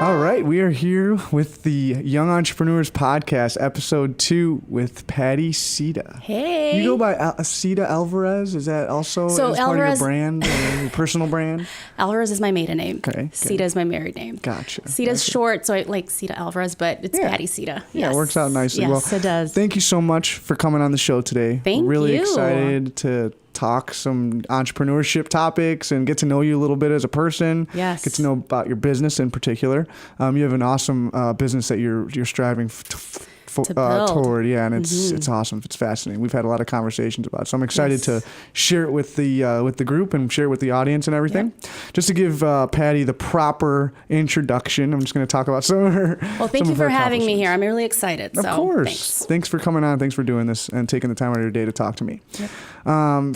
All right, we are here with the Young Entrepreneurs Podcast, episode 2 with Patty Sida. Hey. You go by Sida Alvarez? Is that also part of your brand, your personal brand? Alvarez is my maiden name. Okay. Sida is my married name. Gotcha. Sida's short, so I like Sida Alvarez, but it's Patty Sida. Yeah, it works out nicely. Yes, it does. Thank you so much for coming on the show today. Thank really you. Excited to talk some entrepreneurship topics and get to know you a little bit as a person. Yes. Get to know about your business in particular. You have an awesome business that you're striving toward. Yeah, and it's awesome. It's fascinating. We've had a lot of conversations about it. So I'm excited to share it with the group and share it with the audience and everything. Yep. Just to give Patty the proper introduction, I'm just going to talk about some of her. Well, thank you for having me here. I'm really excited. Of course. Thanks for coming on. Thanks for doing this and taking the time out of your day to talk to me. Yep.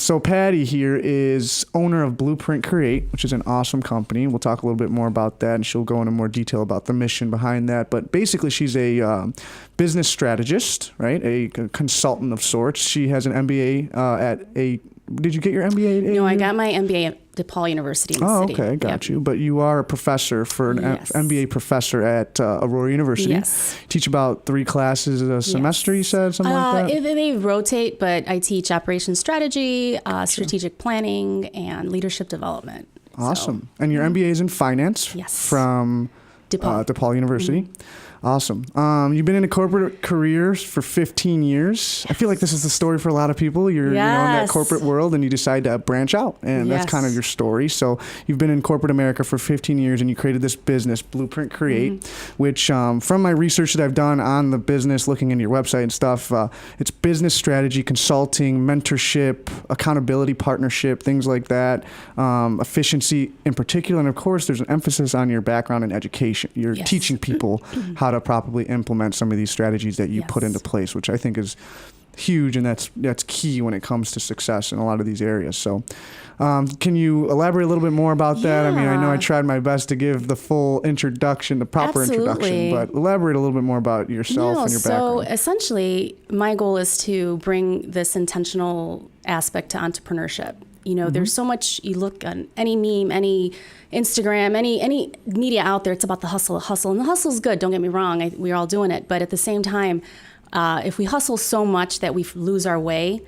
So Patty here is owner of Blueprint Create, which is an awesome company. We'll talk a little bit more about that, and she'll go into more detail about the mission behind that. But basically, she's a business strategist, right? A consultant of sorts. She has an MBA Did you get your MBA? No, I got my MBA at DePaul University in the city. Okay, got you. But you are a professor for an MBA professor at Aurora University. Yes. Teach about 3 classes a semester, you said, something like that? They rotate, but I teach operations strategy, strategic planning, and leadership development. Awesome. And your MBA is in finance from DePaul University. Awesome. You've been in a corporate career for 15 years. I feel like this is the story for a lot of people. You're in that corporate world and you decide to branch out. And that's kind of your story. So you've been in corporate America for 15 years and you created this business, Blueprint Create, which from my research that I've done on the business, looking into your website and stuff, it's business strategy, consulting, mentorship, accountability, partnership, things like that, efficiency in particular. And of course, there's an emphasis on your background in education. You're teaching people how to properly implement some of these strategies that you put into place, which I think is huge, and that's key when it comes to success in a lot of these areas. So can you elaborate a little bit more about that? I mean, I know I tried my best to give the full introduction, the proper introduction, but elaborate a little bit more about yourself and your background. So essentially, my goal is to bring this intentional aspect to entrepreneurship. You know, there's so much, you look on any meme, any Instagram, any media out there, it's about the hustle. And the hustle is good, don't get me wrong, we're all doing it. But at the same time, if we hustle so much that we lose our way,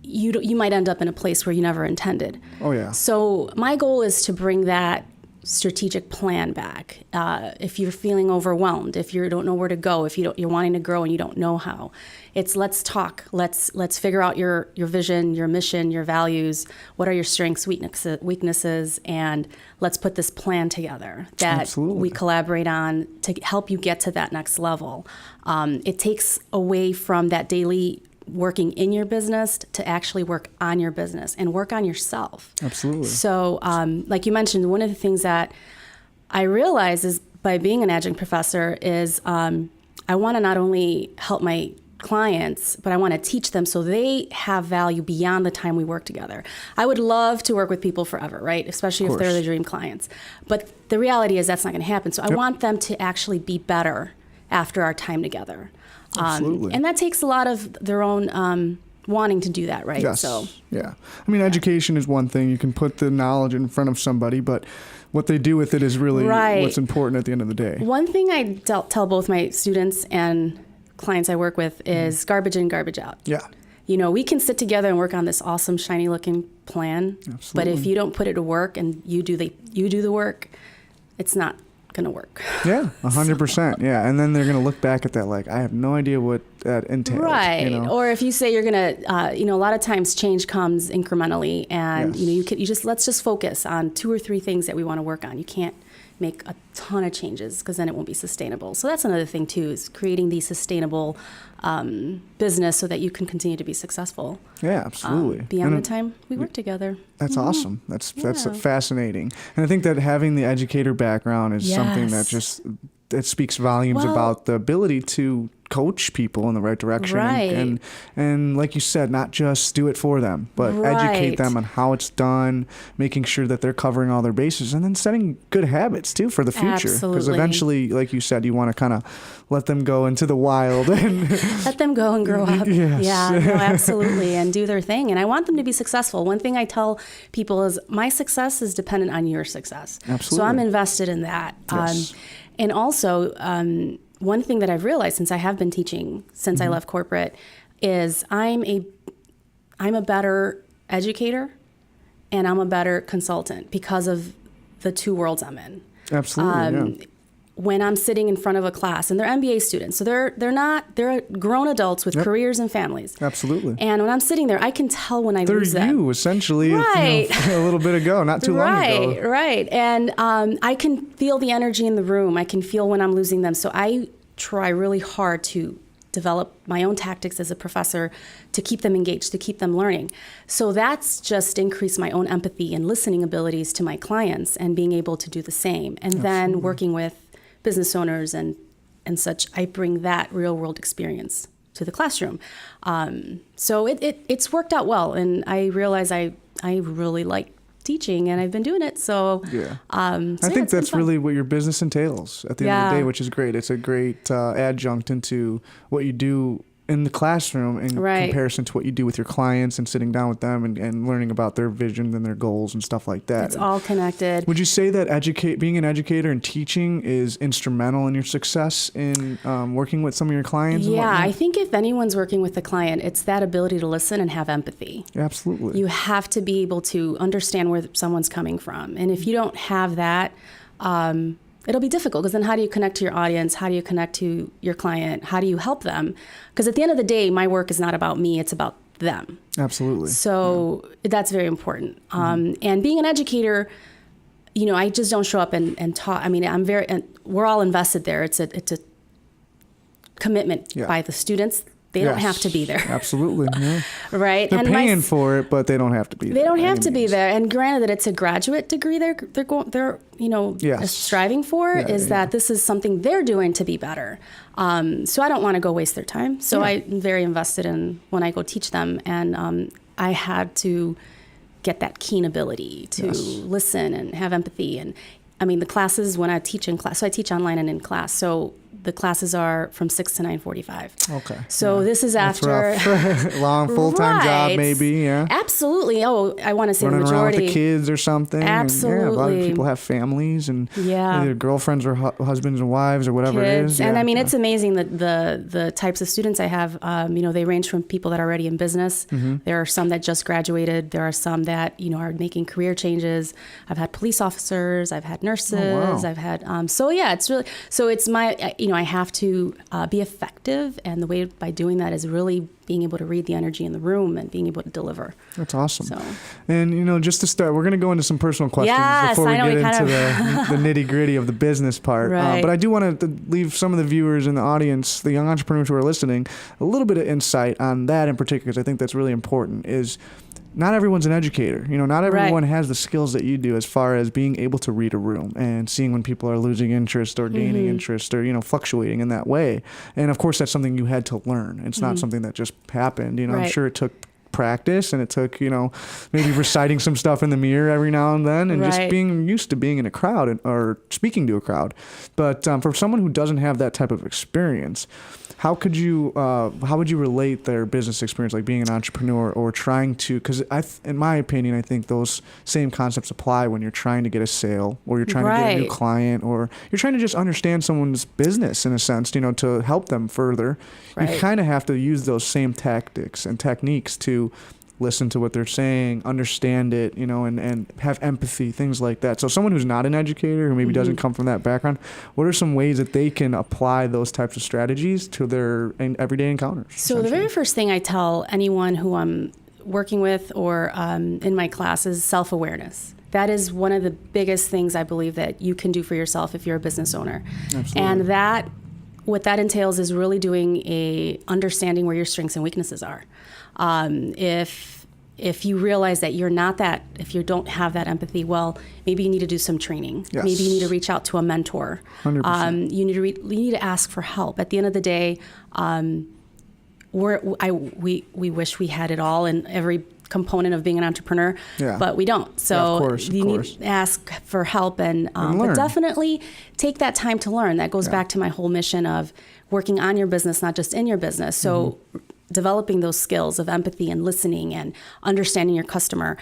you might end up in a place where you never intended. Oh, yeah. So my goal is to bring that strategic plan back. If you're feeling overwhelmed, if you don't know where to go, if you're wanting to grow and you don't know how, it's let's talk. Let's figure out your vision, your mission, your values. What are your strengths, weaknesses, and let's put this plan together that we collaborate on to help you get to that next level. It takes away from that daily working in your business to actually work on your business and work on yourself. Absolutely. So like you mentioned, one of the things that I realize is by being an adjunct professor is I want to not only help my clients, but I want to teach them so they have value beyond the time we work together. I would love to work with people forever, right? Especially if they're the dream clients. But the reality is that's not going to happen. So I want them to actually be better after our time together. And that takes a lot of their own wanting to do that, right? Yes. So, yeah. I mean, education is one thing. You can put the knowledge in front of somebody, but what they do with it is really what's important at the end of the day. One thing I tell both my students and clients I work with is garbage in, garbage out. Yeah. You know, we can sit together and work on this awesome, shiny looking plan, but if you don't put it to work and you do the work, it's not going to work. Yeah, 100%. Yeah, and then they're going to look back at that like, I have no idea what that entails. Right. You know? Or if you say you're going to, a lot of times change comes incrementally, and let's just focus on 2 or 3 things that we want to work on. You can't make a ton of changes because then it won't be sustainable. So that's another thing too, is creating the sustainable business so that you can continue to be successful. Yeah, absolutely. Beyond the time we work together. That's awesome. That's fascinating. And I think that having the educator background is something that it speaks volumes about the ability to coach people in the right direction. Right. And like you said, not just do it for them, but educate them on how it's done, making sure that they're covering all their bases, and then setting good habits too for the future. Because eventually, like you said, you want to kind of let them go into the wild and let them go and grow up. Yes. Yeah, no, absolutely, and do their thing. And I want them to be successful. One thing I tell people is my success is dependent on your success. Absolutely. So I'm invested in that. Yes. And also, one thing that I've realized since I have been teaching since I left corporate is I'm a better educator and I'm a better consultant because of the two worlds I'm in. Absolutely. When I'm sitting in front of a class, and they're MBA students, so they're grown adults with careers and families. Absolutely. And when I'm sitting there, I can tell when I lose them. They're you, essentially, right. A little bit ago, not too long ago. Right. And I can feel the energy in the room. I can feel when I'm losing them. So I try really hard to develop my own tactics as a professor to keep them engaged, to keep them learning. So that's just increased my own empathy and listening abilities to my clients and being able to do the same. And then working with business owners and such, I bring that real world experience to the classroom. So it's worked out well. And I realize I really like teaching, and I've been doing it. So I think that's really what your business entails at the end of the day, which is great. It's a great adjunct into what you do in the classroom in comparison to what you do with your clients and sitting down with them and learning about their vision and their goals and stuff like that. It's all connected. Would you say that being an educator and teaching is instrumental in your success in working with some of your clients? Yeah, I think if anyone's working with a client, it's that ability to listen and have empathy. Absolutely. You have to be able to understand where someone's coming from. And if you don't have that, it'll be difficult, because then how do you connect to your audience? How do you connect to your client? How do you help them? Because at the end of the day, my work is not about me, it's about them. Absolutely. So that's very important. And being an educator, I just don't show up and talk. I mean, we're all invested there. It's a commitment by the students. They don't have to be there. Absolutely. Yeah. Right. They're paying for it, but they don't have to be there. They don't have to be there. And granted that it's a graduate degree they're striving for, that this is something they're doing to be better. So I don't want to go waste their time. So I'm very invested in when I go teach them. And I had to get that keen ability to listen and have empathy. And I mean, the classes, when I teach in class, so I teach online and in class. So the classes are from 6 to 9:45. Okay. So this is after long full-time job, maybe. Yeah. Absolutely. Oh, I want to say running the majority. Around with the kids or something. Absolutely. And, a lot of people have families and either girlfriends or husbands and wives or whatever kids. it is. And I mean, it's amazing that the types of students I have. They range from people that are already in business. There are some that just graduated. There are some that are making career changes. I've had police officers. I've had nurses. Oh, wow. I've had. It's really. So it's my. I have to be effective, and the way by doing that is really being able to read the energy in the room and being able to deliver. That's awesome. So. And, just to start, we're going to go into some personal questions before we get into the nitty gritty of the business part. Right. But I do want to leave some of the viewers in the audience, the young entrepreneurs who are listening, a little bit of insight on that in particular, because I think that's really important, is not everyone's an educator. Not everyone has the skills that you do as far as being able to read a room and seeing when people are losing interest or gaining interest or, fluctuating in that way. And of course, that's something you had to learn. It's not something that just happened. I'm sure it took practice and it took, maybe reciting some stuff in the mirror every now and then and just being used to being in a crowd or speaking to a crowd. But for someone who doesn't have that type of experience, how would you relate their business experience, like being an entrepreneur or trying to, because in my opinion, I think those same concepts apply when you're trying to get a sale or you're trying to get a new client or you're trying to just understand someone's business in a sense, to help them further. You kind of have to use those same tactics and techniques to listen to what they're saying, understand it, and have empathy, things like that. So someone who's not an educator, who maybe doesn't come from that background, what are some ways that they can apply those types of strategies to their everyday encounters? So the very first thing I tell anyone who I'm working with or in my class is self-awareness. That is one of the biggest things I believe that you can do for yourself if you're a business owner. Absolutely. And what that entails is really doing understanding where your strengths and weaknesses are. If if you realize that you're not that, if you don't have that empathy, well, maybe you need to do some training. Yes. Maybe you need to reach out to a mentor. 100%. You need to ask for help. At the end of the day, we wish we had it all in every component of being an entrepreneur, but we don't. So of course. Need to ask for help and but definitely take that time to learn. That goes back to my whole mission of working on your business, not just in your business. So developing those skills of empathy and listening and understanding your customer,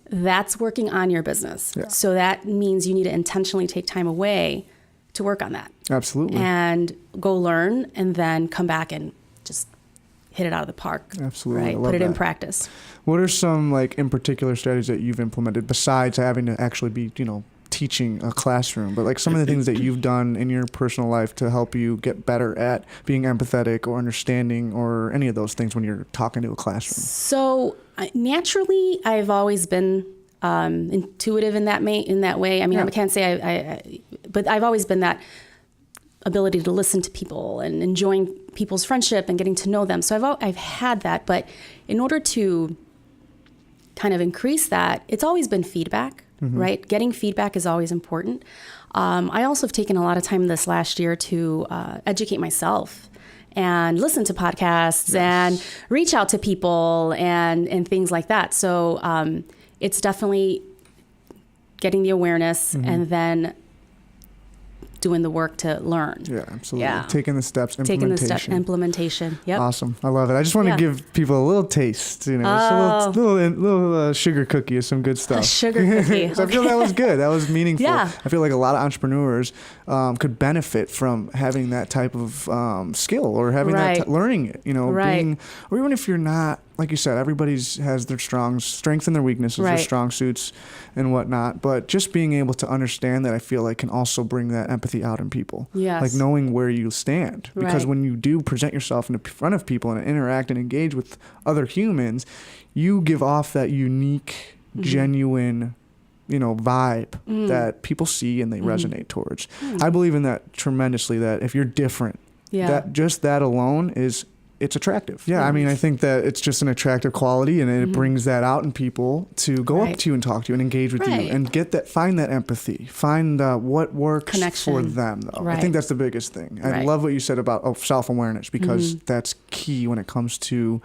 that's working on your business. Yeah. So that means you need to intentionally take time away to work on that. Absolutely. And go learn and then come back and just hit it out of the park. Absolutely. Right? Put it in practice. What are some, like, in particular strategies that you've implemented besides having to actually be, teaching a classroom, but like some of the things that you've done in your personal life to help you get better at being empathetic or understanding or any of those things when you're talking to a classroom? So naturally, I've always been intuitive in that way. I mean, I can't say but I've always been that ability to listen to people and enjoying people's friendship and getting to know them. So I've had that, but in order to kind of increase that, it's always been feedback. Right? Getting feedback is always important. I also have taken a lot of time this last year to educate myself and listen to podcasts and reach out to people and things like that. So it's definitely getting the awareness and then doing the work to learn. Yeah, absolutely. Yeah. Taking the steps, implementation. Yep. Awesome. I love it. I just want to give people a little taste, just a little sugar cookie of some good stuff. A sugar cookie. So I feel that was good. That was meaningful. Yeah. I feel like a lot of entrepreneurs could benefit from having that type of skill or having that, learning it, being, or even if you're not, like you said, everybody's has their strengths and their weaknesses, their strong suits and whatnot. But just being able to understand that, I feel like, can also bring that empathy out in people. Yes. Like knowing where you stand. Because when you do present yourself in front of people and interact and engage with other humans, you give off that unique, genuine, vibe that people see and they resonate towards. I believe in that tremendously, that if you're different, that alone it's attractive. Yeah, I mean, I think that it's just an attractive quality, and it brings that out in people to go up to you and talk to you and engage with you and find that empathy, find what works for them, though. I think that's the biggest thing. I love what you said about self-awareness, because that's key when it comes to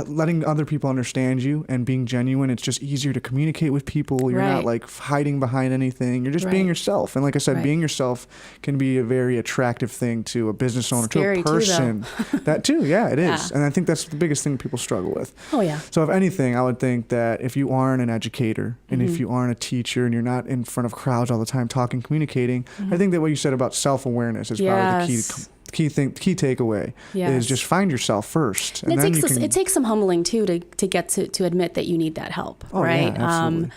letting other people understand you and being genuine. It's just easier to communicate with people. You're not like hiding behind anything. You're just being yourself. And like I said, being yourself can be a very attractive thing to a business owner, to a person. That too, it is. And I think that's the biggest thing people struggle with. Oh yeah. So if anything, I would think that if you aren't an educator and if you aren't a teacher and you're not in front of crowds all the time talking, communicating, I think that what you said about self-awareness is probably the key takeaway is just find yourself first. And it takes some humbling too to get to admit that you need that help, right? Yeah, absolutely.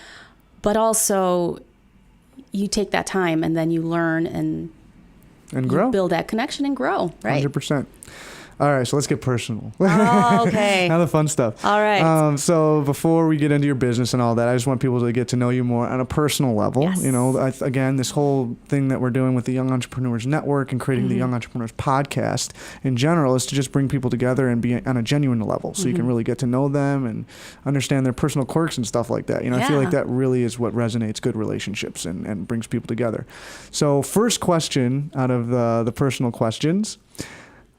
But also you take that time and then you learn and grow, build that connection and grow, right? 100%. All right, so let's get personal. Oh, okay. Now the fun stuff. All right. So before we get into your business and all that, I just want people to get to know you more on a personal level. Yes. Again, this whole thing that we're doing with the Young Entrepreneurs Network and creating the Young Entrepreneurs Podcast in general is to just bring people together and be on a genuine level, so you can really get to know them and understand their personal quirks and stuff like that. I feel like that really is what resonates good relationships and brings people together. So first question out of the personal questions.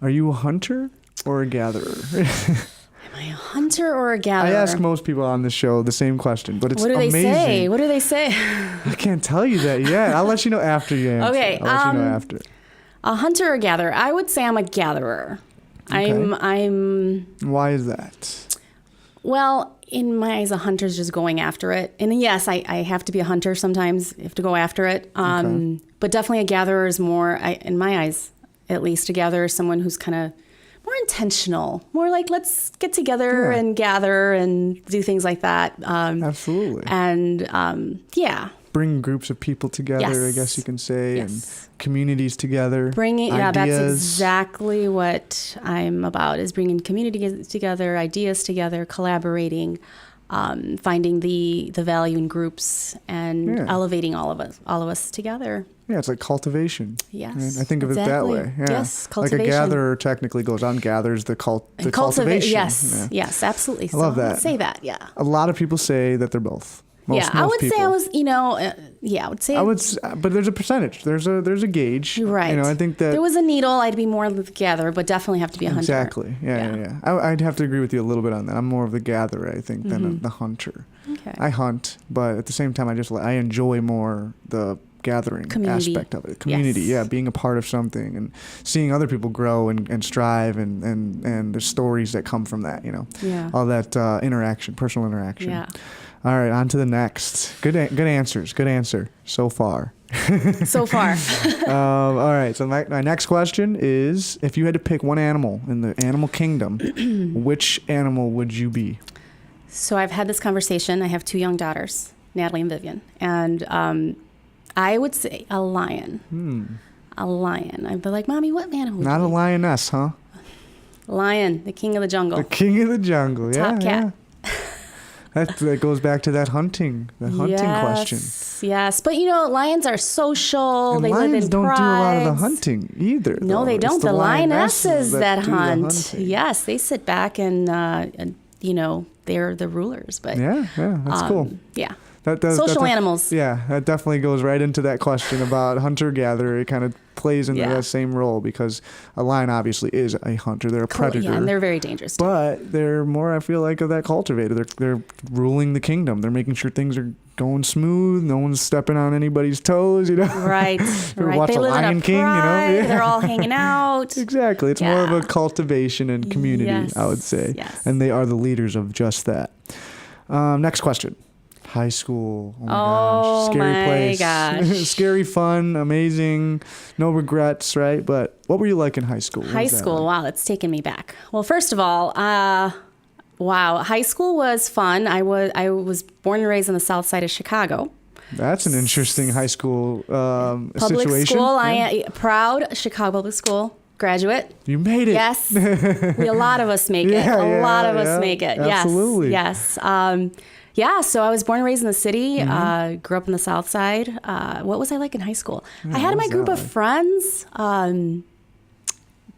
Are you a hunter or a gatherer? Am I a hunter or a gatherer? I ask most people on this show the same question, but it's amazing. What do they say? I can't tell you that yet. I'll let you know after you answer. Okay. I'll let you know after. A hunter or a gatherer? I would say I'm a gatherer. Okay. I'm. Why is that? Well, in my eyes, a hunter's just going after it. And yes, I have to be a hunter sometimes. I have to go after it. But definitely a gatherer is more, in my eyes, at least, a gatherer is someone who's kind of more intentional, more like, let's get together and gather and do things like that. Absolutely. And bring groups of people together, I guess you can say, and communities together. That's exactly what I'm about, is bringing communities together, ideas together, collaborating. finding the value in groups and elevating all of us together. Yeah, it's like cultivation. Yes, right? I think of it that way. Yeah. Yes, cultivation. Like a gatherer technically goes on, gathers the cultivation. Yes, yes, absolutely. I love that. I'd say that, yeah. A lot of people say that they're both. Most I would people. say I was, I would say. But there's a percentage. There's a gauge. Right. I think that. There was a needle, I'd be more of the gatherer, but definitely have to be a hunter. Exactly. Yeah. I'd have to agree with you a little bit on that. I'm more of the gatherer, I think, than the hunter. Okay. I hunt, but at the same time, I enjoy more the gathering aspect of it. Community, being a part of something and seeing other people grow and strive and the stories that come from that, all that personal interaction. Yeah. All right, on to the next. Good answers. Good answer so far. So far. All right, so my next question is, if you had to pick one animal in the animal kingdom, which animal would you be? So I've had this conversation. I have 2 young daughters, Natalie and Vivian, and I would say a lion. A lion. I'd be like, Mommy, what animal would you be? Not a lioness, huh? Lion, the king of the jungle. The king of the jungle, Top cat. Yeah. That goes back to that hunting question. Yes, but lions are social. And they lions live in don't prides. do a lot of the hunting either. No, though. they don't. The lionesses that do the hunt. hunting. Yes, they sit back and they're the rulers. But yeah, that's cool. Yeah. Social animals. Yeah, that definitely goes right into that question about hunter-gatherer. It kind of plays into that same role because a lion obviously is a hunter. They're a predator. Yeah, and they're very dangerous. But they're more, I feel like, of that cultivator. They're ruling the kingdom. They're making sure things are going smooth. No one's stepping on anybody's toes, Right. Watch they a live Lion in a King, pride. Yeah. They're all hanging out. Exactly. It's more of a cultivation and community, I would say. Yes. And they are the leaders of just that. Next question. High school. Oh my gosh. Scary place. Gosh. Scary fun, amazing, no regrets, right? But what were you like in high school? High school, wow, that's taken me back. Well, first of all, high school was fun. I was born and raised on the south side of Chicago. That's an interesting high school Public situation. School. I proud Chicago public school graduate. You made it. Yes. A lot of us make it. A lot of us make it. Absolutely. Yes. So I was born and raised in the city, grew up on the south side. What was I like in high school? I had my group of friends,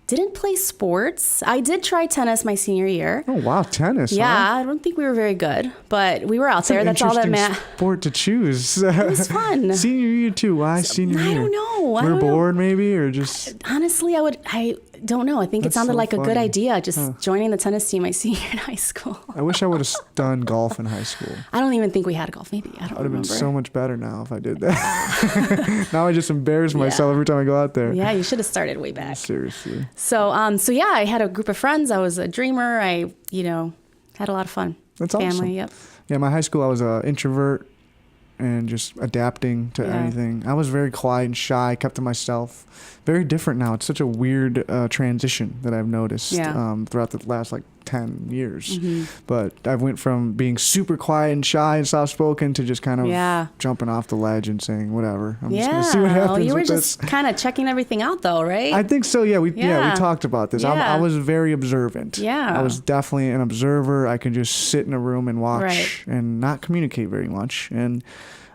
didn't play sports. I did try tennis my senior year. Oh, wow, tennis, Yeah, huh? I don't think we were very good, but we were out there. That's all that mattered. Sport to choose. It was fun. Senior year too. Why senior year? I don't know. We were bored maybe, or just... Honestly, I don't know. I think it sounded like a good idea, just joining the tennis team my senior year in high school. I wish I would have done golf in high school. I don't even think we had golf. Maybe. I don't remember. I would have been so much better now if I did that. Now I just embarrass myself every time I go out there. Yeah, you should have started way back. Seriously. So I had a group of friends. I was a dreamer. I, had a lot of fun. That's Family, awesome. Yep. Yeah, my high school, I was an introvert and just adapting to anything. I was very quiet and shy, kept to myself. Very different now. It's such a weird transition that I've noticed throughout the last 10 years. Mm-hmm. But I went from being super quiet and shy and soft-spoken to just kind of jumping off the ledge and saying, whatever. I'm just going to see what happens you were with just kind of checking everything out though, right? I think so, yeah. We talked about this. Yeah. I was very observant. Yeah. I was definitely an observer. I could just sit in a room and watch and not communicate very much. And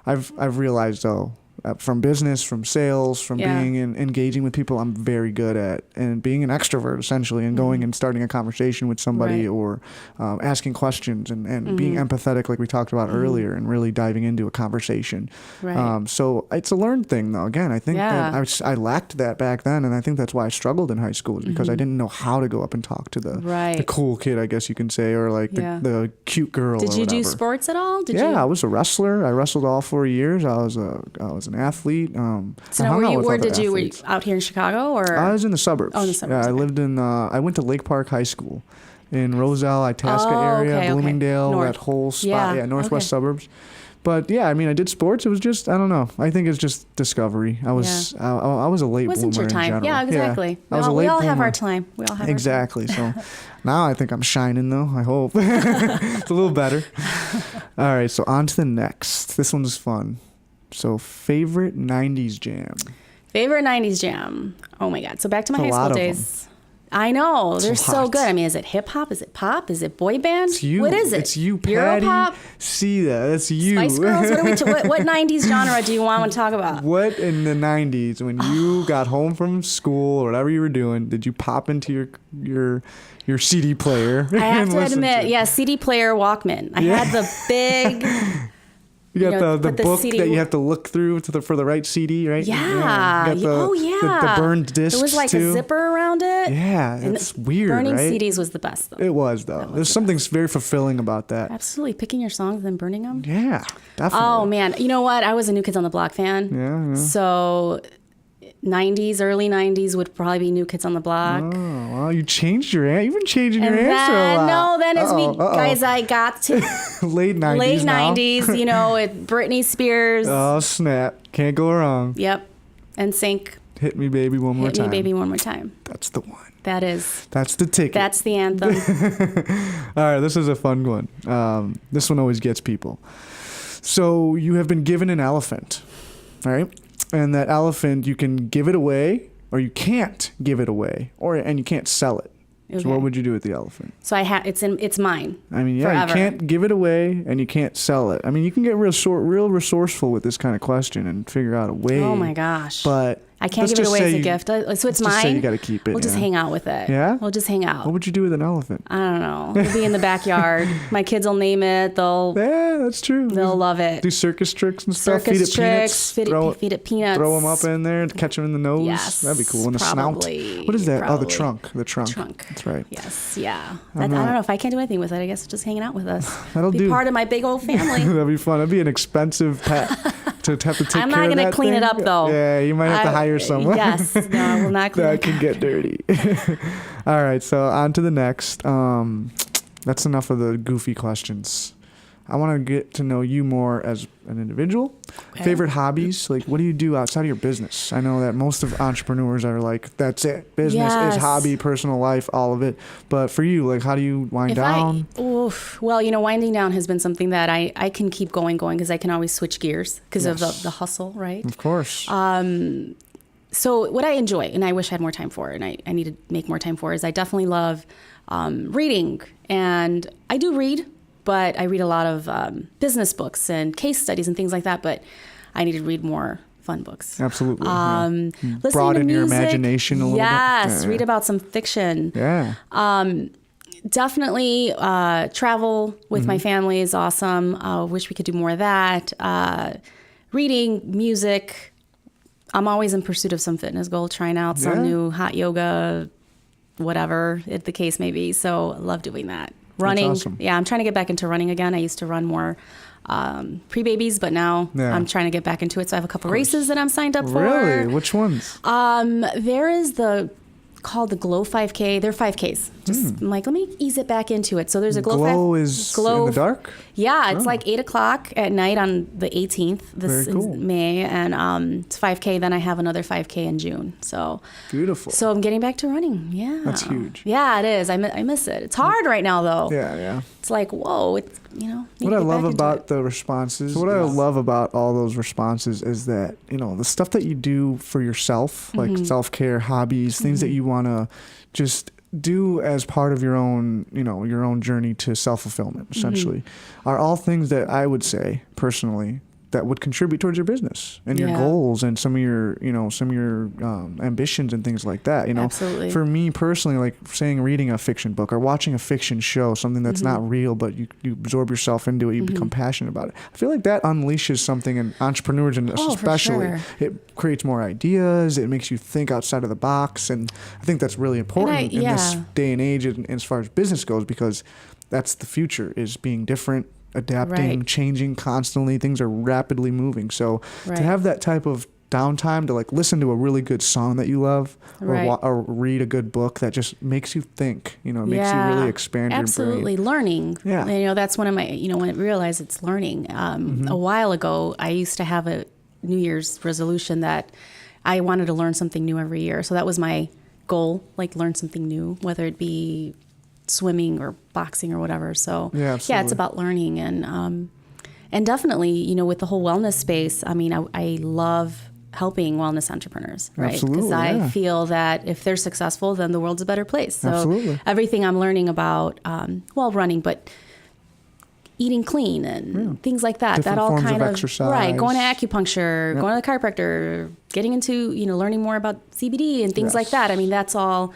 I've realized, though, from business, from sales, from being and engaging with people, I'm very good at, and being an extrovert essentially, and going and starting a conversation with somebody or asking questions and being empathetic, like we talked about earlier, and really diving into a conversation. Right. So it's a learned thing, though. Again, I think that I lacked that back then, and I think that's why I struggled in high school, is because I didn't know how to go up and talk to the cool kid, I guess you can say, or the cute girl. Did you do sports at all? I was a wrestler. I wrestled all 4 years. I was an athlete. So now were you out here in Chicago, or? I was in the suburbs. Oh, in the suburbs. Yeah, I lived in. I went to Lake Park High School in Roselle, Itasca area, Bloomingdale, that whole spot. Yeah, northwest suburbs. But yeah, I mean, I did sports. It was just, I don't know. I think it's just discovery. I was I was a late bloomer. Wasn't your time? In general. Yeah, exactly. We all have our time. We all have exactly. Our time. So now I think I'm shining, though. I hope it's a little better. All right, so on to the next. This one's fun. So, favorite 90s jam? Favorite 90s jam? Oh, my God. So, back to my high school days. I know. They're so lot. good. I mean, is it hip hop? Is it pop? Is it boy band? It's you. What is it? It's you, Patty Europop? Sida. That's you. Spice Girls? What 90s genre do you want to talk about? What in the 90s, when you got home from school or whatever you were doing, did you pop into your CD player? I have to admit, CD player Walkman. I had the big... You got the book CD that you have to look through for the right CD, right? Yeah. You got the burned discs. There was like too. a zipper around it. Yeah, that's weird, burning right? CDs was the best, though. It was, though. There's something very fulfilling about that. Absolutely. Picking your songs and then burning them. Yeah, definitely. Oh, man. You know what? I was a New Kids on the Block fan. Yeah. So... early 90s would probably be New Kids on the Block. Oh, well, you changed your answer. You've been changing your answer a lot. No, then guys, I got to late 90s late now. 90s, Britney Spears. Oh, snap. Can't go wrong. Yep. NSYNC. Hit Me Baby One More Time. Hit Me Baby One More Time. That's the one. That's the ticket. That's the anthem. All right, this is a fun one. This one always gets people. So you have been given an elephant, all right? And that elephant, you can give it away, or you can't give it away, and you can't sell it. Okay. So what would you do with the elephant? So it's mine. I mean, forever. You can't give it away, and you can't sell it. I mean, you can get real resourceful with this kind of question and figure out a way. Oh my gosh! But I can't give it away as a gift. So it's let's mine. Just say you got to keep it. We'll just hang out with it. Yeah. We'll just hang out. What would you do with an elephant? I don't know. It'll be in the backyard. My kids will name it. Yeah, that's true. They'll love it. Do circus tricks and stuff. Circus feed it tricks. peanuts. Feed it peanuts. Throw them up in there and catch them in the nose. Yes. That'd be cool. And the snout. What is that? Probably. Oh, the trunk. The trunk. That's right. Yes. Yeah. I don't know if I can't do anything with it. I guess it's just hanging out with us. That'll be do. Part of my big old family. That'd be fun. That'd be an expensive pet to have to take care of that I'm not going to clean it up, though. Yeah, you might have to hire someone. Yes. No, I will not clean it up. That can get dirty. All right, so on to the next. That's enough of the goofy questions. I want to get to know you more as an individual. Okay. Favorite hobbies? Like, what do you do outside of your business? I know that most of entrepreneurs are like, that's it. Business is hobby, personal life, all of it. But for you, like, how do you wind down? Well, winding down has been something that I can keep going because I can always switch gears because of the hustle, right? Of course. So what I enjoy, and I wish I had more time for, and I need to make more time for, is I definitely love reading. And I do read, but I read a lot of business books and case studies and things like that. But I need to read more fun books. Absolutely. Broaden your imagination a little bit. Yes, read about some fiction. Yeah. Definitely travel with my family is awesome. Wish we could do more of that. Reading, music. I'm always in pursuit of some fitness goal, trying out some new hot yoga, whatever the case may be. So I love doing that. Running. That's awesome. Yeah, I'm trying to get back into running again. I used to run more pre-babies, but now I'm trying to get back into it. So I have a couple races that I'm signed up for. Really? Which ones? There is called the Glow 5K. They're 5Ks. I'm like, let me ease it back into it. So there's a Glow 5K. Glow is in the dark? Yeah, it's like 8 o'clock at night on the 18th. This is May, and it's 5K. Then I have another 5K in June. So beautiful. So I'm getting back to running. Yeah, that's huge. Yeah, it is. I miss it. It's hard right now, though. Yeah. It's like, whoa. It's what I love about the responses. What I love about all those responses is that the stuff that you do for yourself, like self-care, hobbies, things that you want to just do as part of your own, your own journey to self-fulfillment, essentially, are all things that I would say personally that would contribute towards your business and your goals and some of your ambitions and things like that. Absolutely. For me personally, like reading a fiction book or watching a fiction show, something that's not real, but you absorb yourself into it, you become passionate about it. I feel like that unleashes something in entrepreneurs, and especially it creates more ideas. It makes you think outside of the box, and I think that's really important in this day and age, and as far as business goes, because that's the future, is being different, adapting, changing constantly. Things are rapidly moving. So to have that type of downtime to listen to a really good song that you love, or read a good book that just makes you think, makes you really expand your brain. Absolutely. Learning. Yeah. That's one of my, when I realized it's learning. A while ago, I used to have a New Year's resolution that I wanted to learn something new every year. So that was my goal, learn something new, whether it be swimming or boxing or whatever. So it's about learning, and definitely, with the whole wellness space, I mean, I love helping wellness entrepreneurs, right? Absolutely, Because I feel that if they're successful, then the world's a better place. So Absolutely. everything I'm learning about, running, but eating clean and things like that, Different that all forms kind of of exercise. right, going to acupuncture, going to the chiropractor, getting into, learning more about CBD and things like that. I mean, that's all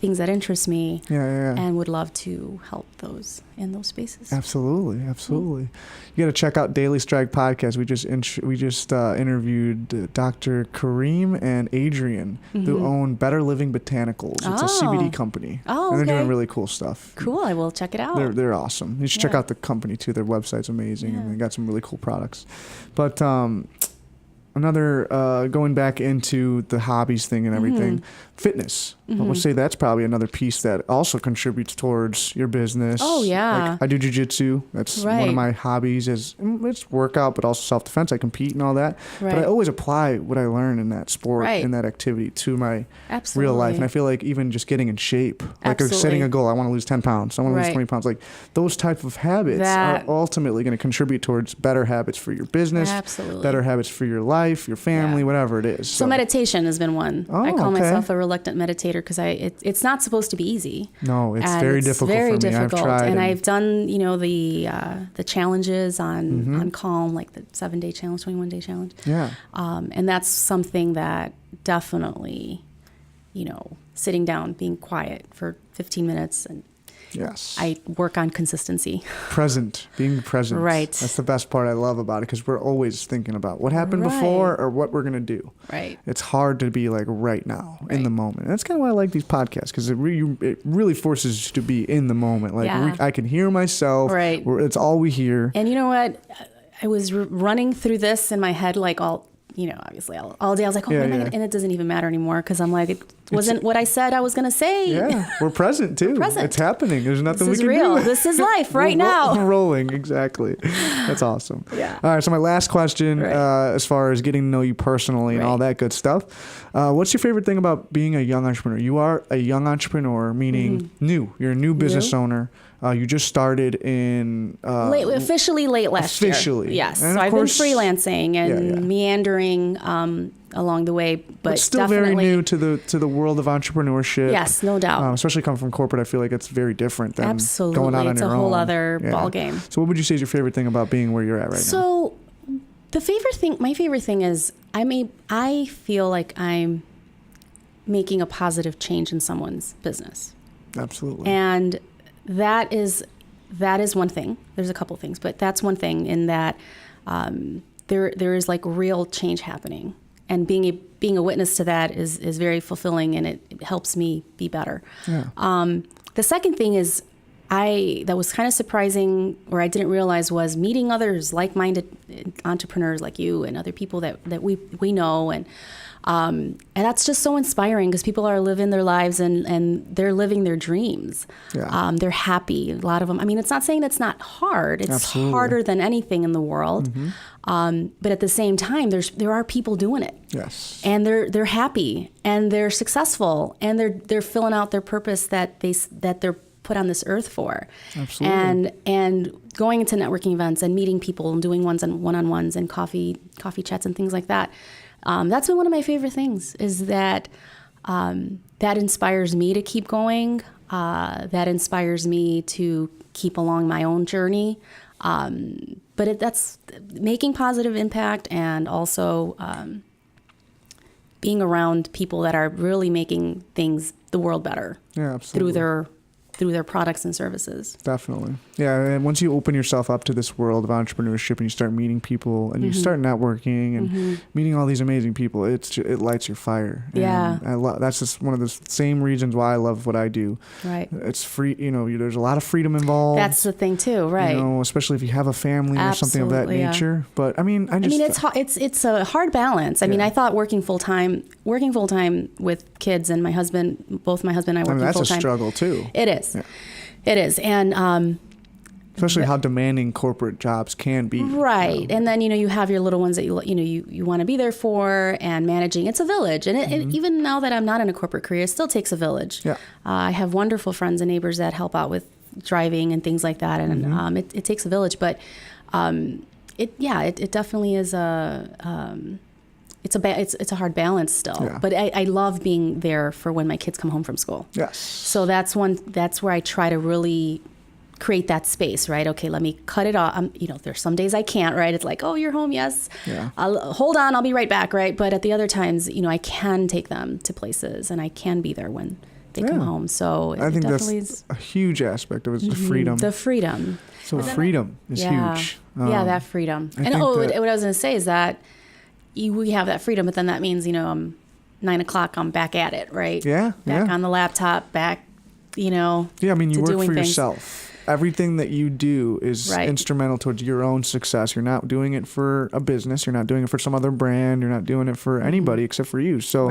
things that interest me and would love to help those in those spaces. Absolutely. You got to check out Daily Strike podcast. We just interviewed Dr. Kareem and Adrian, who own Better Living Botanicals. It's a CBD company. Oh, and they're doing really cool stuff. Cool. I will check it out. They're awesome. You should check out the company too. Their website's amazing, and they got some really cool products. But another going back into the hobbies thing and everything, fitness. I would say that's probably another piece that also contributes towards your business. Oh yeah, like I do jiu-jitsu. That's one of my hobbies. It's workout, but also self-defense. I compete and all that. But I always apply what I learn in that sport in that activity to my real life. And I feel like even just getting in shape, like setting a goal. I want to lose 10 pounds. I want to lose 20 pounds. Like those type of habits are ultimately going to contribute towards better habits for your business. Absolutely. Better habits for your life, your family, whatever it is. So meditation has been one. I call myself a reluctant meditator because it's not supposed to be easy. No, it's very difficult for me. I've tried. And I've done, the challenges on Calm, like the 7-day challenge, 21-day challenge. Yeah. And that's something that definitely, sitting down, being quiet for 15 minutes and I work on consistency. Being present. Right. That's the best part I love about it because we're always thinking about what happened before or what we're going to do. Right. It's hard to be like right now in the moment. And that's kind of why I like these podcasts because it really forces you to be in the moment. Like I can hear myself. Right. It's all we hear. And you know what? I was running through this in my head like obviously all day. I was like, what am I gonna, and it doesn't even matter anymore because I'm like, it wasn't what I said I was going to say. Yeah, we're present too. It's happening. There's nothing we can real. do. This is life right now. We're rolling, exactly. That's awesome. Yeah. All right, so my last question, as far as getting to know you personally and all that good stuff, what's your favorite thing about being a young entrepreneur? You are a young entrepreneur, meaning new. You're a new business owner. You just started in... officially late last year. Officially. Yes. And so I've been freelancing and meandering along the way, but still very new to the world of entrepreneurship. Yes, no doubt. Especially coming from corporate, I feel like it's very different than Absolutely. going out on your own. It's a whole other ball game. So what would you say is your favorite thing about being where you're at right now? So my favorite thing is I feel like I'm making a positive change in someone's business. Absolutely. And that is one thing. There's a couple things, but that's one thing in that there is like real change happening, and being a witness to that is very fulfilling, and it helps me be better. Yeah. The second thing is that was kind of surprising, or I didn't realize, was meeting others like-minded entrepreneurs like you and other people that we know, and that's just so inspiring because people are living their lives and they're living their dreams. Yeah. They're happy. A lot of them. I mean, it's not saying that's not hard. It's Absolutely. Harder than anything in the world. Mm-hmm. But at the same time, there are people doing it. Yes. And they're happy and they're successful and they're filling out their purpose that they're put on this earth for. Absolutely. And going into networking events and meeting people and doing one-on-ones and coffee chats and things like that. That's been one of my favorite things, is that that inspires me to keep going. That inspires me to keep along my own journey. But that's making positive impact, and also being around people that are really making the world better. Yeah, absolutely. Through their products and services. Definitely. Yeah, and once you open yourself up to this world of entrepreneurship and you start meeting people and you start networking and meeting all these amazing people, it lights your fire. And that's just one of the same reasons why I love what I do. Right. It's free, there's a lot of freedom involved. That's the thing too, right? Especially if you have a family or something of that nature. But it's a hard balance. I mean, I thought working full time with kids and my husband, both my husband and I working full time. That's a struggle too. It is. Yeah. It is. And especially how demanding corporate jobs can be. Right. And then, you have your little ones that you want to be there for, and managing. It's a village. And it, even now that I'm not in a corporate career, it still takes a village. Yeah. I have wonderful friends and neighbors that help out with driving and things like that. And it takes a village. But it definitely is it's a hard balance still. Yeah. But I love being there for when my kids come home from school. Yes. So that's where I try to really create that space, right? Okay, let me cut it off. There's some days I can't, right? It's like, oh, you're home, yes. Yeah. Hold on, I'll be right back, right? But at the other times, I can take them to places and I can be there when they come home. So I think that's a huge aspect of it, the freedom. The freedom. So freedom is huge. That freedom. What I was going to say is that we have that freedom, but then that means, 9 o'clock, I'm back at it, right? Yeah. Back on the laptop, back, Yeah, I mean, you work for things. yourself. Everything that you do is instrumental towards your own success. You're not doing it for a business. You're not doing it for some other brand. You're not doing it for anybody except for you. So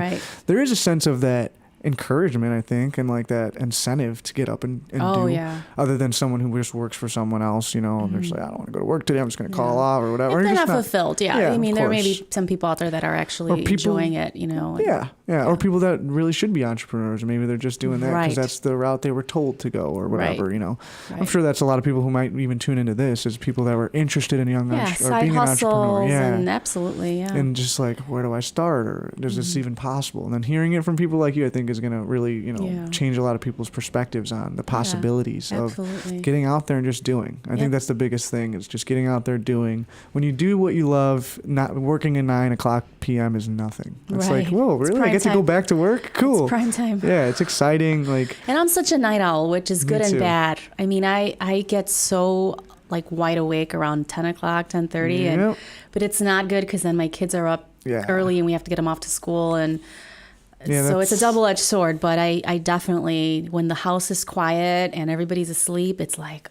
there is a sense of that encouragement, I think, and like that incentive to get up and do, other than someone who just works for someone else, and they're just like, I don't want to go to work today, I'm just going to call off or whatever. If they're not fulfilled, I mean, there may course. be some people out there that are actually enjoying it, or people that really should be entrepreneurs, maybe they're just doing that because that's the route they were told to go or whatever, I'm sure that's a lot of people who might even tune into this is people that were interested in or being an entrepreneur. And absolutely, and just like, where do I start, or is this even possible? And then hearing it from people like you, I think is going to really, change a lot of people's perspectives on the possibilities of getting out there and just doing. I think that's the biggest thing is just getting out there doing. When you do what you love, not working at 9 o'clock p.m. is nothing. It's like, whoa, really? I get to go back to work? Cool. It's prime time. Yeah, it's exciting. And I'm such a night owl, which is good and bad. I mean, I get so wide awake around 10 o'clock, 10:30, but it's not good because then my kids are up early and we have to get them off to school and so it's a double-edged sword, but I definitely, when the house is quiet and everybody's asleep, it's like,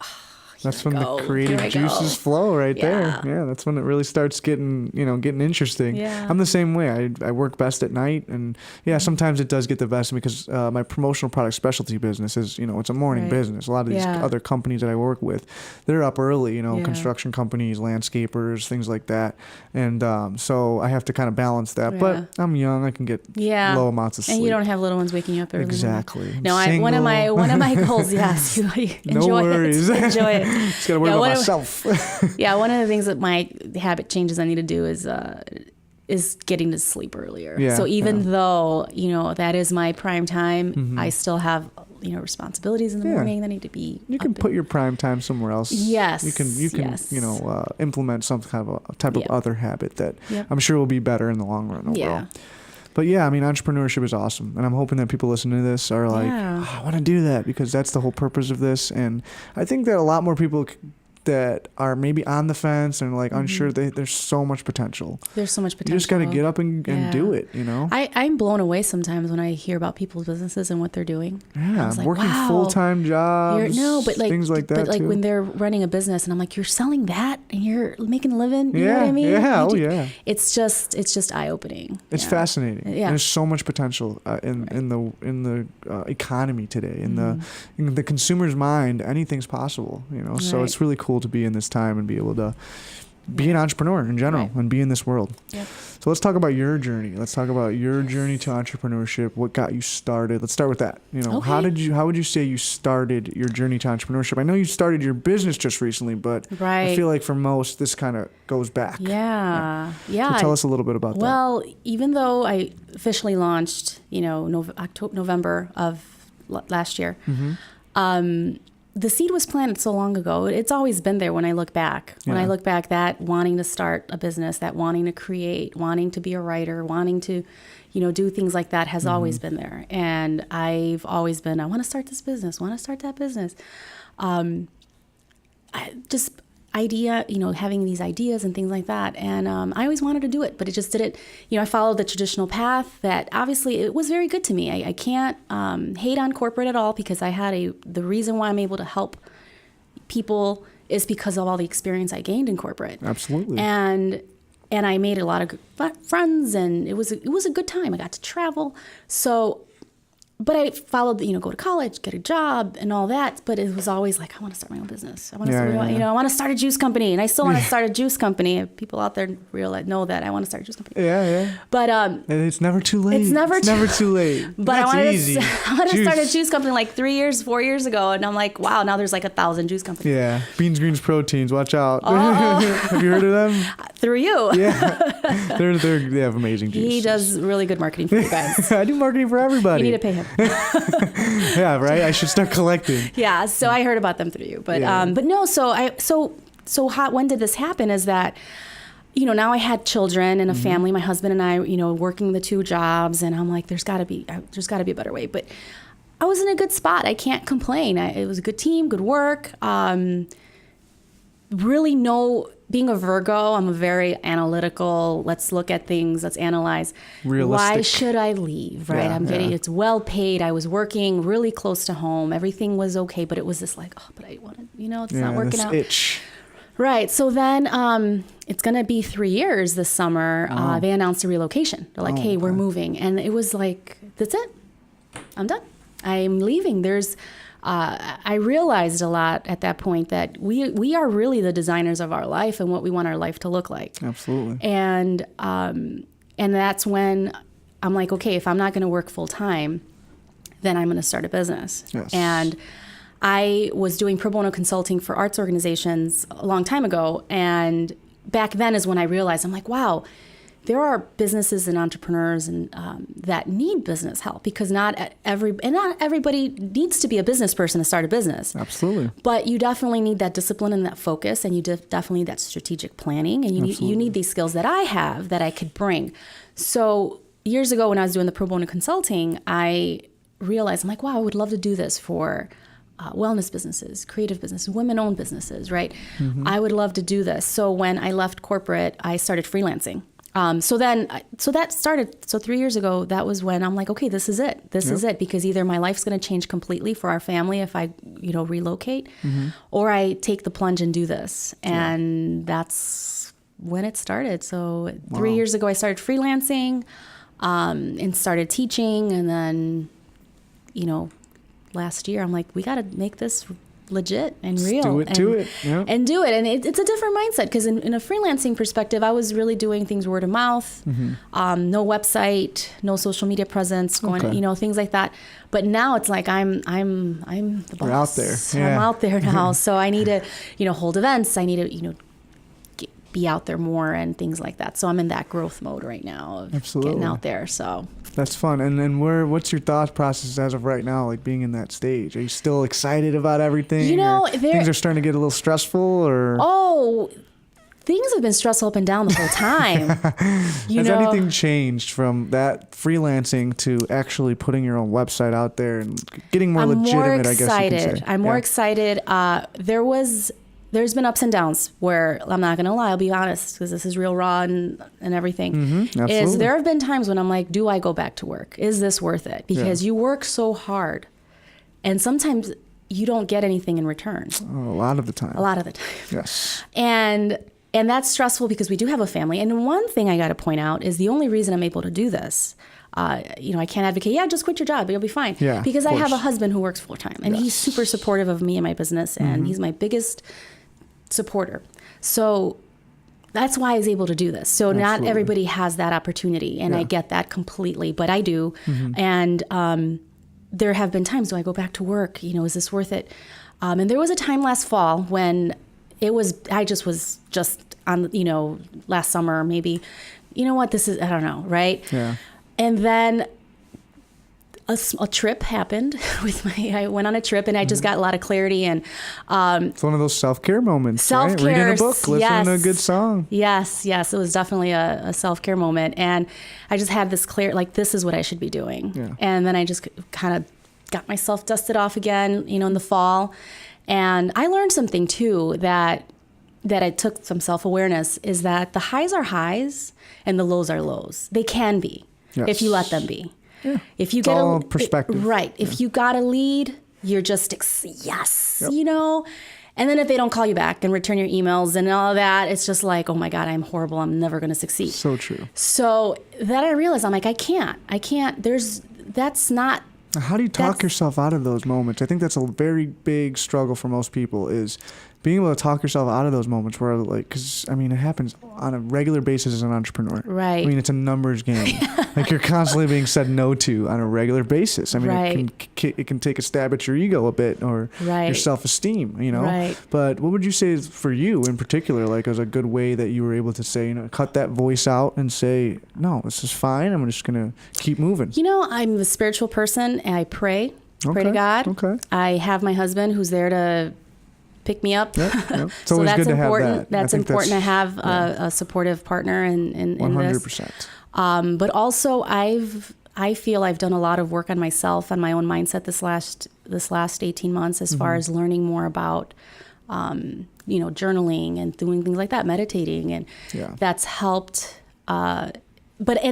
that's when the creative juices flow there. Yeah, that's when it really starts getting interesting. Yeah. I'm the same way. I work best at night, and sometimes it does get the best because my promotional product specialty business is, it's a morning business. A lot of these other companies that I work with, they're up early, construction companies, landscapers, things like that. And so I have to kind of balance that. But I'm young. I can get low amounts of sleep. And you don't have little ones waking you up early. Exactly. No, one of my goals, yes, you enjoy enjoy it. Just gotta worry about myself. One of the things that my habit changes I need to do is getting to sleep earlier. Yeah, so even though that is my prime time, I still have responsibilities in the morning that need to be. You can put your prime time somewhere else. Yes, you can implement some kind of a type of other habit that I'm sure will be better in the long run overall. Yeah. But I mean, entrepreneurship is awesome. And I'm hoping that people listening to this are like, I want to do that because that's the whole purpose of this. And I think that a lot more people that are maybe on the fence and unsure, there's so much potential. There's so much potential. You just got to get up and do it, I'm blown away sometimes when I hear about people's businesses and what they're doing. Yeah, working full-time jobs, things like that But too. when they're running a business and I'm like, you're selling that and you're making a living? You know what I mean? Yeah, It's just eye-opening. It's fascinating. Yeah. There's so much potential in the economy today. In the consumer's mind, anything's possible, So it's really cool to be in this time and be able to be an entrepreneur in general and be in this world. Yep. So let's talk about your journey. Let's talk about your journey to entrepreneurship. What got you started? Let's start with that. How would you say you started your journey to entrepreneurship? I know you started your business just recently, but I feel like for most, this kind of goes back. Yeah. So tell us a little bit about that. Well, even though I officially launched, November of last year, the seed was planted so long ago. It's always been there when I look back. When I look back, that wanting to start a business, that wanting to create, wanting to be a writer, wanting to, do things like that has always been there. And I've always been, I want to start this business, want to start that business. Having these ideas and things like that. And I always wanted to do it, but it just didn't, I followed the traditional path that obviously it was very good to me. I can't hate on corporate at all because I had the reason why I'm able to help people is because of all the experience I gained in corporate. Absolutely. And I made a lot of good friends and it was a good time. I got to travel. So but I followed, go to college, get a job and all that. But it was always like, I want to start my own business. I want to, I want to start a juice company, and I still want to start a juice company. People out there know that I want to start a juice company. Yeah. But it's never too late. It's never too late. But I wanted to start a juice company like 4 years ago, and I'm like, wow, now there's like 1,000 juice companies. Yeah, Beans, Greens, Proteins. Watch out. Have you heard of them? Through you. Yeah, they have amazing juice. He does really good marketing for you guys. I do marketing for everybody. You need to pay him. Yeah, right. I should start collecting. Yeah, so I heard about them through you, but no. When did this happen? Is that now I had children and a family, my husband and I, working the 2 jobs, and I'm like, there's got to be a better way. But I was in a good spot. I can't complain. It was a good team, good work. Being a Virgo, I'm a very analytical, let's look at things, let's analyze. Realistic. Why should I leave, right? It's well paid. I was working really close to home. Everything was okay, but it was just like, but I want to, it's not working out. Itch. Right. So then it's going to be 3 years this summer. They announced a relocation. They're like, hey, we're moving. And it was like, that's it. I'm done. I'm leaving. I realized a lot at that point that we are really the designers of our life and what we want our life to look like. Absolutely. And that's when I'm like, okay, if I'm not going to work full time, then I'm going to start a business. Yes. And I was doing pro bono consulting for arts organizations a long time ago. And back then is when I realized, I'm like, wow, there are businesses and entrepreneurs and that need business help, because not everybody needs to be a business person to start a business. Absolutely. But you definitely need that discipline and that focus, and you definitely need that strategic planning, and you need these skills that I have that I could bring. So years ago when I was doing the pro bono consulting, I realized, I'm like, wow, I would love to do this for wellness businesses, creative businesses, women-owned businesses, right? Mm-hmm. I would love to do this. So when I left corporate, I started freelancing. So that started, 3 years ago, that was when I'm like, okay, this is it. This is it, because either my life's going to change completely for our family if I, relocate, or I take the plunge and do this. And that's when it started. So 3 years ago, I started freelancing, and started teaching. And then, last year, I'm like, we got to make this legit and real. Do it. Yeah. And do it. And it's a different mindset, because in a freelancing perspective, I was really doing things word of mouth, no website, no social media presence, things like that. But now it's like I'm the boss. You're out there. Yeah. I'm out there now. So I need to, hold events. I need to, be out there more and things like that. So I'm in that growth mode right now of getting out there. So that's fun. And then what's your thought process as of right now, like being in that stage? Are you still excited about everything? Things are starting to get a little stressful, or? Oh, things have been stressful up and down the whole time. Has anything changed from that freelancing to actually putting your own website out there and getting more legitimate, I guess you can say? I'm more excited. There's been ups and downs where, I'm not going to lie, I'll be honest, because this is real raw and everything. Absolutely. There have been times when I'm like, do I go back to work? Is this worth it? Because you work so hard, and sometimes you don't get anything in return. Oh, a lot of the time. Yes. And that's stressful, because we do have a family. And one thing I got to point out is the only reason I'm able to do this, I can't advocate, just quit your job, you'll be fine. Yeah, because I have a husband who works full time, and he's super supportive of me and my business, and he's my biggest supporter. So that's why I was able to do this. So not everybody has that opportunity, and I get that completely, but I do. And there have been times, do I go back to work? Is this worth it? And there was a time last fall when I just was on, last summer maybe, this is, I don't know, right? Yeah. And then a trip happened I went on a trip, and I just got a lot of clarity. And it's one of those self-care moments. Self-care, right? Reading a book, listening to a good song. Yes, it was definitely a self-care moment. And I just had this this is what I should be doing. Yeah. And then I just kind of got myself dusted off again, in the fall. And I learned something too, that I took some self-awareness, is that the highs are highs and the lows are lows. They can be, if you let them be. Yeah. If you it's all perspective. Right. If you got a lead, you're just, And then if they don't call you back and return your emails and all of that, it's just like, oh my God, I'm horrible. I'm never going to succeed. So true. So then I realized, I'm like, I can't, that's not How do you talk yourself out of those moments? I think that's a very big struggle for most people, is being able to talk yourself out of those moments where, like, because, I mean, it happens on a regular basis as an entrepreneur. Right. I mean, it's a numbers game. Like, you're constantly being said no to on a regular basis. I mean, it can take a stab at your ego a bit, or your self-esteem, you know? Right. But what would you say is, for you in particular, like, as a good way that you were able to say, you know, cut that voice out and say, no, this is fine. I'm just going to keep moving. You know, I'm a spiritual person, and I pray to God. Okay. I have my husband who's there to pick me up. Yep. It's So always that's good to have important. that. That's important to have a supportive partner in 100%. this. But also, I feel I've done a lot of work on myself, on my own mindset this last 18 months, as far as learning more about, you know, journaling and doing things like that, meditating, and that's helped. And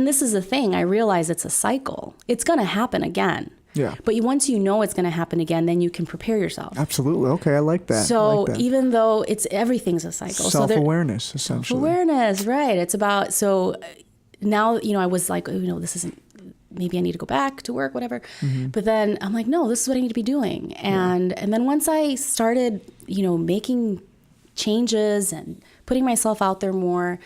this is the thing, I realize it's a cycle. It's going to happen again. Yeah. But once you know it's going to happen again, then you can prepare yourself. Absolutely. Okay, I like that. So even though everything's a cycle. Self-awareness, essentially. Self-awareness, right. It's about, so now, you know, I was like, you know, this isn't, maybe I need to go back to work, whatever. But then I'm like, no, this is what I need to be doing. And then once I started, you know, making changes and putting myself out there more,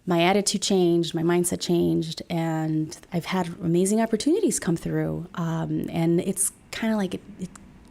my attitude changed, my mindset changed, and I've had amazing opportunities come through. And it's kind of like it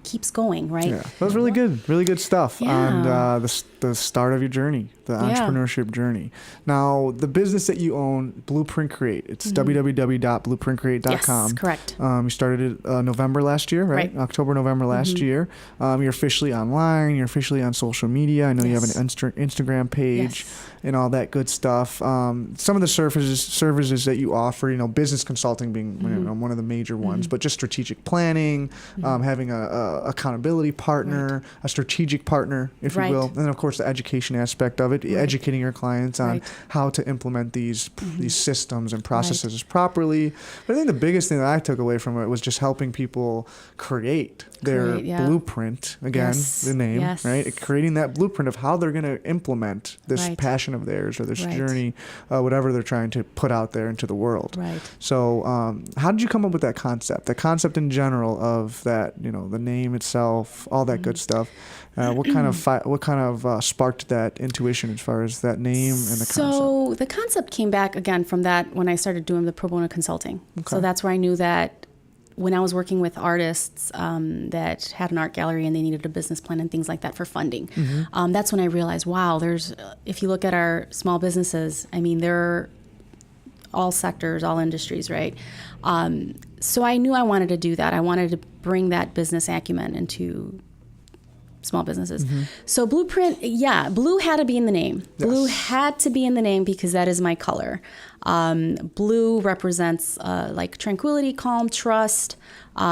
keeps going, right? Yeah, that was really good stuff on the start of your journey, the entrepreneurship journey. Now, the business that you own, Blueprint Create, it's www.blueprintcreate.com. Yes, correct. You started it November last year, right? October, November last year. You're officially online. You're officially on social media. I know you have an Instagram page and all that good stuff. Some of the services that you offer, you know, business consulting being you know, one of the major ones, but just strategic planning, having a accountability partner, a strategic partner, if you will, and then of course the education aspect of it, educating your clients on how to implement these systems and processes properly. But I think the biggest thing that I took away from it was just helping people create their blueprint. Again, the name, right? Creating that blueprint of how they're going to implement this passion of theirs or this journey, whatever they're trying to put out there into the world. Right. So, how did you come up with that concept? The concept in general of that, you know, the name itself, all that good stuff. What kind of sparked that intuition as far as that name and the concept? So the concept came back again from that when I started doing the pro bono consulting. Okay. So that's where I knew that when I was working with artists that had an art gallery and they needed a business plan and things like that for funding, that's when I realized, wow, if you look at our small businesses, I mean, they're all sectors, all industries, right? So I knew I wanted to do that. I wanted to bring that business acumen into small businesses. So Blueprint, blue had to be in the name. Yes. Blue had to be in the name because that is my color. Blue represents like tranquility, calm, trust. You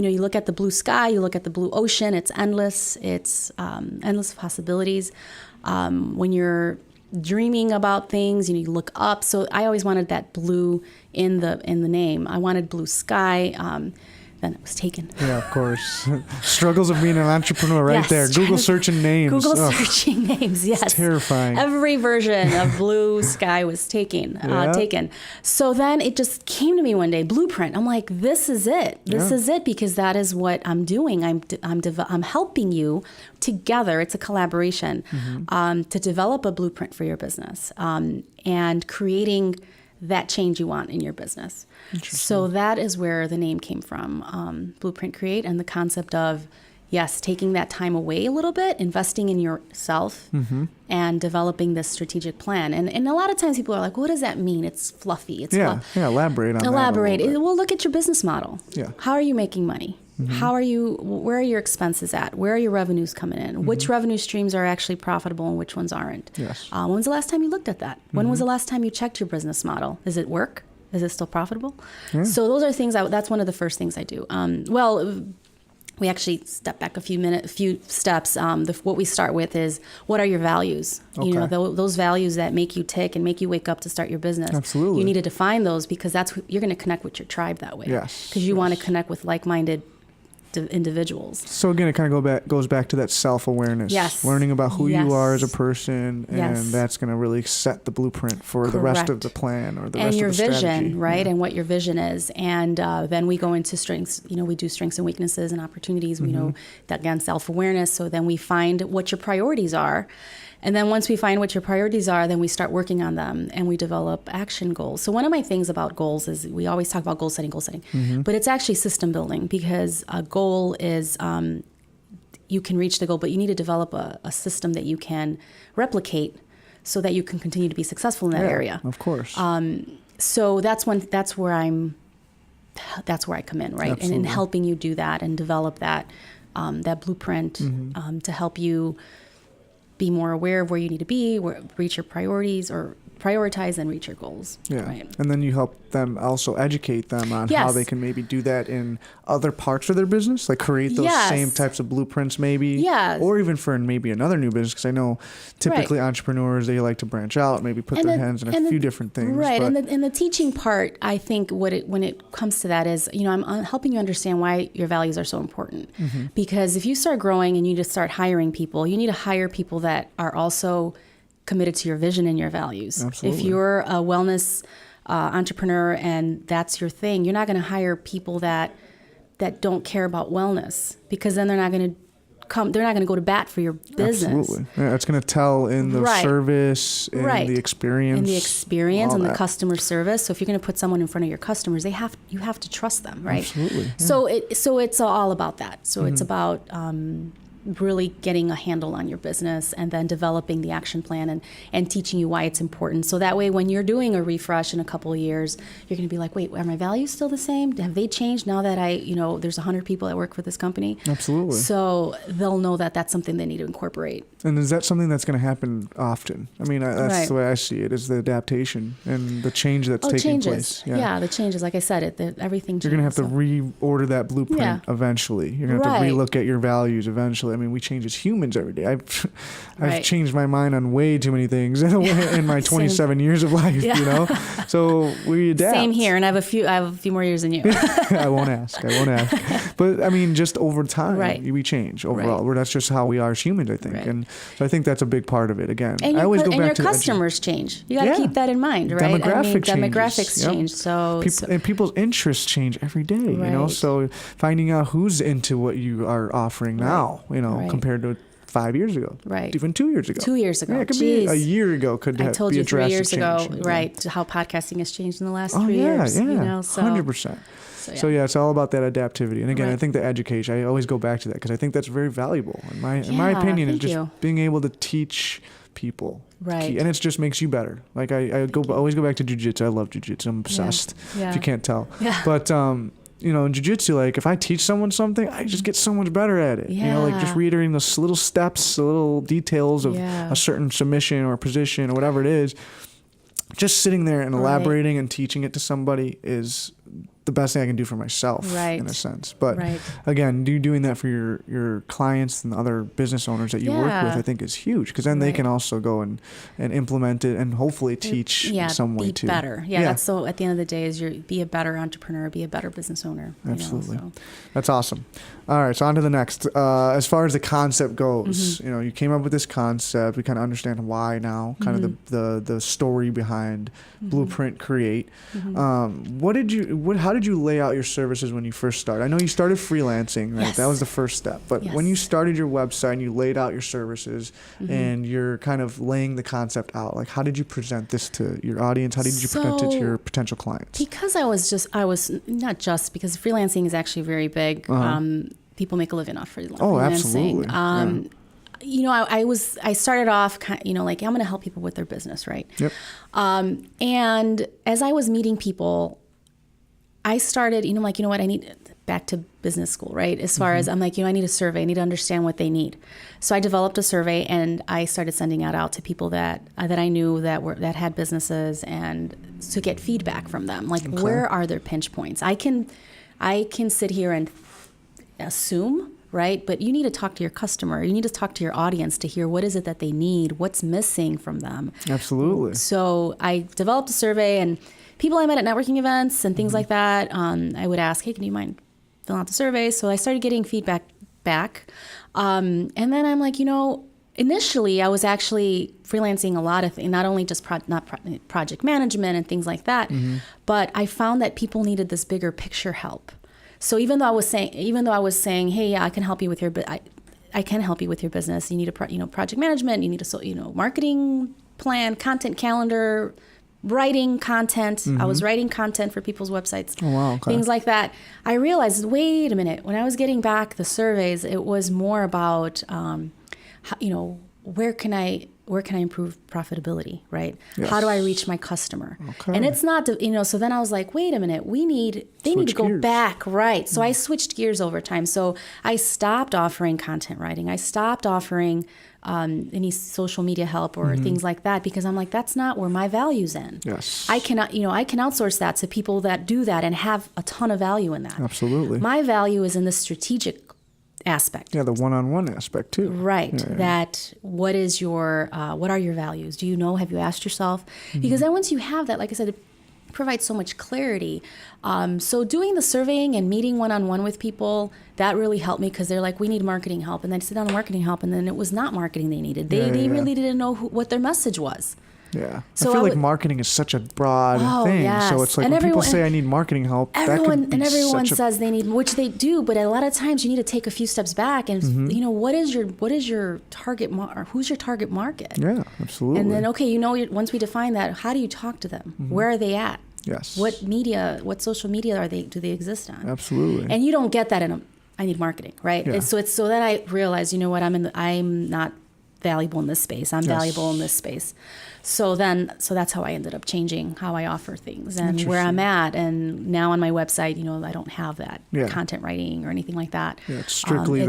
know, you look at the blue sky, you look at the blue ocean, it's endless. It's endless possibilities. When you're dreaming about things, you know, you look up. So I always wanted that blue in the name. I wanted blue sky. Then it was taken. Yeah, of course. Struggles of being an entrepreneur right there. Google searching names. Searching names, yes. It's terrifying. Every version of blue sky was taken. So then it just came to me one day, Blueprint. I'm like, this is it. This is it, because that is what I'm doing. I'm helping you together. It's a collaboration to develop a blueprint for your business and creating that change you want in your business. So that is where the name came from, Blueprint Create, and the concept of, taking that time away a little bit, investing in yourself, and developing this strategic plan. And a lot of times people are like, what does that mean? It's fluffy. It's elaborate on that. Well, look at your business model. Yeah. How are you making money? Where are your expenses at? Where are your revenues coming in? Which revenue streams are actually profitable and which ones aren't? Yes. When's the last time you looked at that? When was the last time you checked your business model? Does it work? Is it still profitable? Yeah. So those are things, that's one of the first things I do. We actually step back a few steps. What we start with is, what are your values? Okay. You know, those values that make you tick and make you wake up to start your business. Absolutely. You need to define those, because you're going to connect with your tribe that way. Yes. Because you want to connect with like-minded individuals. So again, it kind of goes back to that self-awareness. Yes. Learning about who Yes. you are as a person, and Yes. that's going to really set the blueprint for the rest of the plan or the rest of the and your strategy. vision, right? Yeah. And what your vision is. And then we go into strengths. We do strengths and weaknesses and opportunities. We know that, again, self-awareness. So then we find what your priorities are. And then once we find what your priorities are, then we start working on them and we develop action goals. So one of my things about goals is we always talk about goal setting, but it's actually system building, because a goal is you can reach the goal, but you need to develop a system that you can replicate so that you can continue to be successful in that area. Of course. So that's where I come in, right? And in helping you do that and develop that blueprint to help you be more aware of where you need to be, reach your priorities, or prioritize and reach your goals. Yeah. Right. And then you help them also educate them on how they can maybe do that in other parts of their business, like create those same types of blueprints maybe. Yes. Or even for maybe another new business, because I know typically entrepreneurs, they like to branch out, maybe put their hands in a few different things. Right. And the teaching part, I think when it comes to that is, I'm helping you understand why your values are so important. Because if you start growing and you just start hiring people, you need to hire people that are also committed to your vision and your values. Absolutely. If you're a wellness entrepreneur and that's your thing, you're not going to hire people that don't care about wellness, because then they're not going to go to bat for your business. Absolutely. Yeah, it's going to tell in the service, in the experience. In the experience and the customer service. So if you're going to put someone in front of your customers, you have to trust them, right? Absolutely. Yeah. So it's all about that. So it's about really getting a handle on your business and then developing the action plan and teaching you why it's important. So that way, when you're doing a refresh in a couple of years, you're going to be like, wait, are my values still the same? Have they changed now that there's 100 people that work for this company? Absolutely. So they'll know that that's something they need to incorporate. And is that something that's going to happen often? I mean, that's the way I see it, is the adaptation and the change that's taking place. Yeah, the changes. Like I said, everything changes. You're going to have to reorder that blueprint eventually. You're going to have to relook at your values eventually. I mean, we change as humans every day. I've changed my mind on way too many things in my 27 years of life, So we adapt. Same here, and I have a few more years than you. I won't ask. But I mean, just over time, we change overall. That's just how we are as humans, I think. Right. And so I think that's a big part of it. Again, and I always go back your to customers change. You got to keep that in mind, right? Demographics change. So and people's interests change every day. So finding out who's into what you are offering now, compared to 5 years ago, even 2 years ago. 2 years ago, it could be a year ago. I told you 3 years ago, how podcasting has changed in the last 3 years. 100%. So it's all about that adaptivity. And again, I think the education, I always go back to that because I think that's very valuable. In my opinion, is just being able to teach people. Right. And it just makes you better. Like I always go back to jiu-jitsu. I love jiu-jitsu. I'm obsessed, if you can't tell. Yeah. But, in jiu-jitsu, like if I teach someone something, I just get so much better at it. Like just reiterating those little steps, the little details of a certain submission or position or whatever it is. Just sitting there and elaborating and teaching it to somebody is the best thing I can do for myself in a sense. But again, doing that for your clients and other business owners that you work with, I think is huge, because then they can also go and implement it and hopefully teach some way too. Be better. That's so at the end of the day is be a better entrepreneur, be a better business owner. Absolutely. That's awesome. All right, so on to the next. As far as the concept goes, you came up with this concept. We kind of understand why now, kind of the story behind Blueprint Create. How did you lay out your services when you first started? I know you started freelancing, right? Yes. That was the first step. But when you started your website and you laid out your services and you're kind of laying the concept out, like how did you present this to your audience? How did you present it to your potential clients? Because not just because freelancing is actually very big. People make a living off freelancing. Oh, absolutely. I started off like I'm going to help people with their business, right? Yep. And as I was meeting people, I started, I need back to business school, right? As far as I'm like, I need a survey. I need to understand what they need. So I developed a survey and I started sending it out to people that I knew that had businesses, and to get feedback from them. Like, where are their pinch points? I can sit here and assume, right? But you need to talk to your customer. You need to talk to your audience to hear what is it that they need, what's missing from them. Absolutely. So I developed a survey, and people I met at networking events and things like that, I would ask, hey, can you mind filling out the surveys. So I started getting feedback back. And then I'm like, initially I was actually freelancing a lot of things, not only just project management and things like that, but I found that people needed this bigger picture help. So even though I was saying, hey, yeah, I can help you with your, I can help you with your business. You need a project management. You need a marketing plan, content calendar, writing content. I was writing content for people's websites, things like that. I realized, wait a minute. When I was getting back the surveys, it was more about, where can I improve profitability, right? Yes. How do I reach my customer? Okay. And it's not, so then I was like, wait a minute, they need to go back, right? So I switched gears over time. So I stopped offering content writing. I stopped offering any social media help or things like that, because I'm like, that's not where my value's in. Yes. I can outsource that to people that do that and have a ton of value in that. Absolutely. My value is in the strategic aspect. Yeah, the one-on-one aspect too. Right. Yeah. That what are your values? Do you know? Have you asked yourself? Because then once you have that, like I said, it provides so much clarity. So doing the surveying and meeting one-on-one with people, that really helped me, because they're like, we need marketing help. And then I sit down to marketing help, and then it was not marketing they needed. They really didn't know what their message was. Yeah. So I feel like marketing is such a broad thing. Yes. So it's like when people say I need marketing help, everyone says they need, which they do, but a lot of times you need to take a few steps back and what is your target who's your target market? Yeah, absolutely. And then once we define that, how do you talk to them? Where are they at? Yes. What social media do they exist on? Absolutely. And you don't get that I need marketing, right? Yeah. And so then I realized, I'm not valuable in this space. I'm valuable in this space. So that's how I ended up changing how I offer things and where I'm at. And now on my website, I don't have that content writing or anything like that. Yeah, it's strictly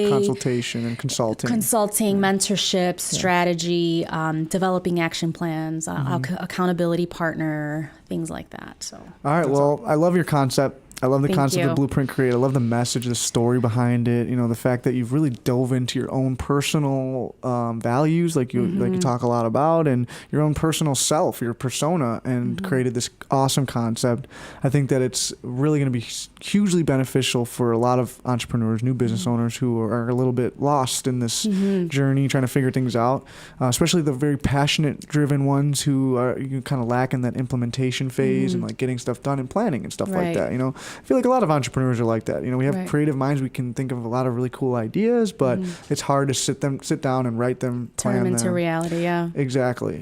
consultation and consulting. Consulting, mentorship, strategy, developing action plans, accountability partner, things like that. So. All right. Well, I love your concept. I love the concept of Blueprint Create. I love the message, the story behind it. The fact that you've really dove into your own personal values, like you talk a lot about, and your own personal self, your persona, and created this awesome concept. I think that it's really going to be hugely beneficial for a lot of entrepreneurs, new business owners who are a little bit lost in this journey, trying to figure things out, especially the very passionate, driven ones who are kind of lack in that implementation phase and like getting stuff done and planning and stuff like that. I feel like a lot of entrepreneurs are like that. We have creative minds. We can think of a lot of really cool ideas, but it's hard to sit down and write them, turn them into reality. Yeah. Exactly.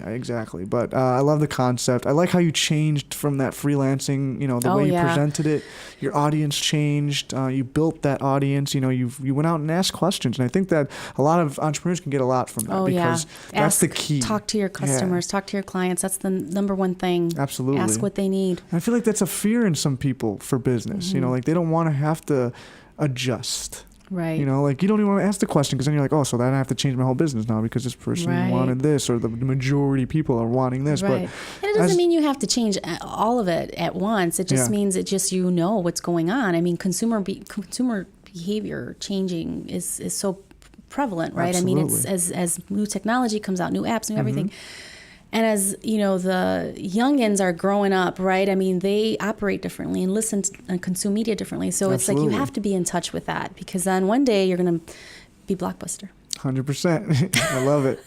But I love the concept. I like how you changed from that freelancing. The way you presented it. Your audience changed. You built that audience. You went out and asked questions, and I think that a lot of entrepreneurs can get a lot from that because that's the key. Talk to your customers. Talk to your clients. That's the number one thing. Absolutely. Ask what they need. I feel like that's a fear in some people for business. Like they don't want to have to adjust. Right. Like you don't even want to ask the question, because then you're like, oh, so then I have to change my whole business now because this person wanted this, or the majority of people are wanting this. Right. But it doesn't mean you have to change all of it at once. It just means what's going on. I mean, consumer behavior changing is so prevalent, right? Absolutely. I mean, it's as new technology comes out, new apps, new everything. And as the youngins are growing up, right? I mean, they operate differently and listen and consume media differently. So it's like you have to be in touch with that, because then one day you're going to be Blockbuster. 100%. I love it.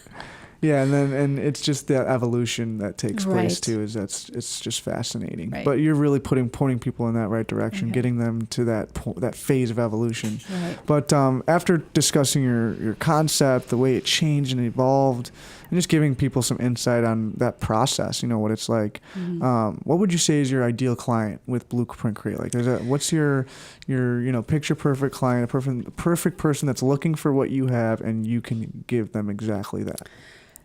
Yeah, and it's just that evolution that takes place too. It's just fascinating. Right. But you're really pointing people in that right direction, getting them to that phase of evolution. Right. But after discussing your concept, the way it changed and evolved, and just giving people some insight on that process, what it's like. What would you say is your ideal client with Blueprint Create? Like, what's your picture perfect client, a perfect person that's looking for what you have, and you can give them exactly that?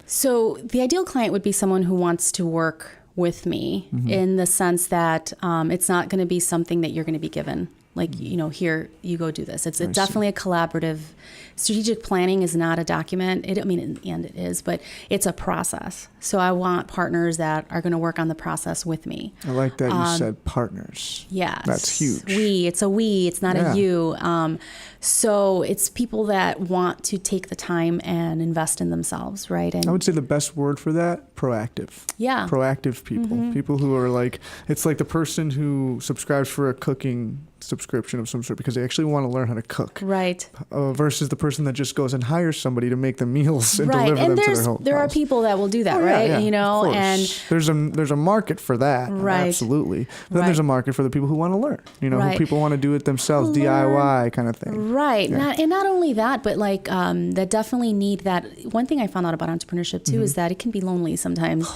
So the ideal client would be someone who wants to work with me in the sense that it's not going to be something that you're going to be given. Like, here, you go do this. It's definitely a collaborative. Strategic planning is not a document. In the end it is, but it's a process. So I want partners that are going to work on the process with me. I like that you said partners. Yeah. That's huge. It's a we, it's not a you. So it's people that want to take the time and invest in themselves, right? And I would say the best word for that, proactive. Yeah. Proactive people. People who are like, it's like the person who subscribes for a cooking subscription of some sort because they actually want to learn how to cook. Right. Versus the person that just goes and hires somebody to make them meals and right. deliver And them to their home. There are people that will do that, right? Yeah, you know, and there's a market for that. Right. Absolutely. But then there's a market for the people who want to learn, you know, who people want to do it themselves, DIY kind of thing. Right. Yeah. Not only that, but like that definitely need that. One thing I found out about entrepreneurship too is that it can be lonely sometimes.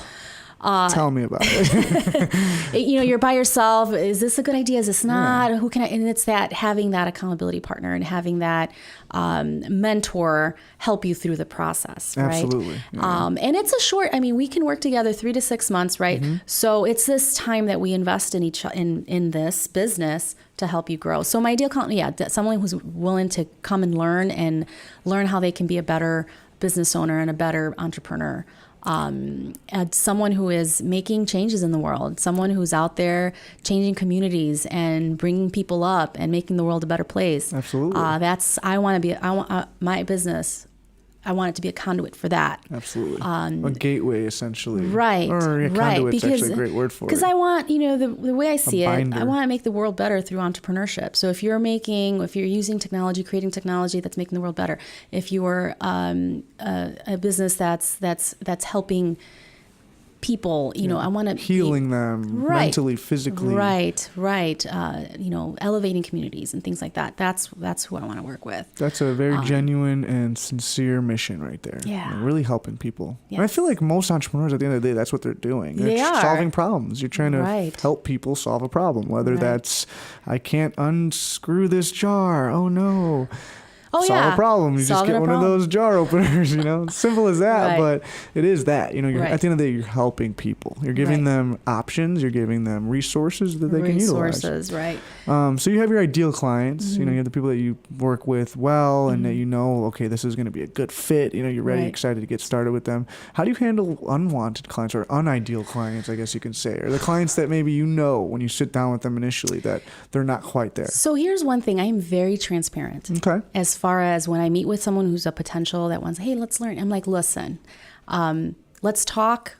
Tell me about it. You know, you're by yourself. Is this a good idea? Is this not? Who can I? And it's that having that accountability partner and having that mentor help you through the process, right? Absolutely. Yeah. And it's a short. I mean, we can work together 3 to 6 months, right? So it's this time that we invest in in this business to help you grow. So my ideal client, someone who's willing to come and learn how they can be a better business owner and a better entrepreneur. Someone who is making changes in the world, someone who's out there changing communities and bringing people up and making the world a better place. Absolutely. My business, I want it to be a conduit for that. Absolutely. A gateway, essentially. Right. Or a conduit's actually a great word for it. Because I want, you know, the way I see it, binder. I want to make the world better through entrepreneurship. So if you're using technology, creating technology that's making the world better, if you're a business that's helping people, you know, I want to healing them mentally, physically. Right. You know, elevating communities and things like that. That's who I want to work with. That's a very genuine and sincere mission right there. Yeah. You know, really helping people. Yes. And I feel like most entrepreneurs at the end of the day, that's what they're doing. They are. Solving problems. You're trying to help people solve a problem, whether that's, I can't unscrew this jar. Oh no. Solve a problem. You just get one of those jar openers, you know. Simple as that, but it is that. You know, at the end of the day, you're helping people. You're giving them options. You're giving them resources that they can utilize. Resources, right. So you have your ideal clients. You know, you have the people that you work with well and that you know, okay, this is going to be a good fit. You know, you're ready, excited to get started with them. How do you handle unwanted clients or unideal clients, I guess you can say, or the clients that maybe you know when you sit down with them initially that they're not quite there? So here's one thing. I am very transparent. Okay. As far as when I meet with someone who's a potential that wants, hey, let's learn. I'm like, listen, let's talk.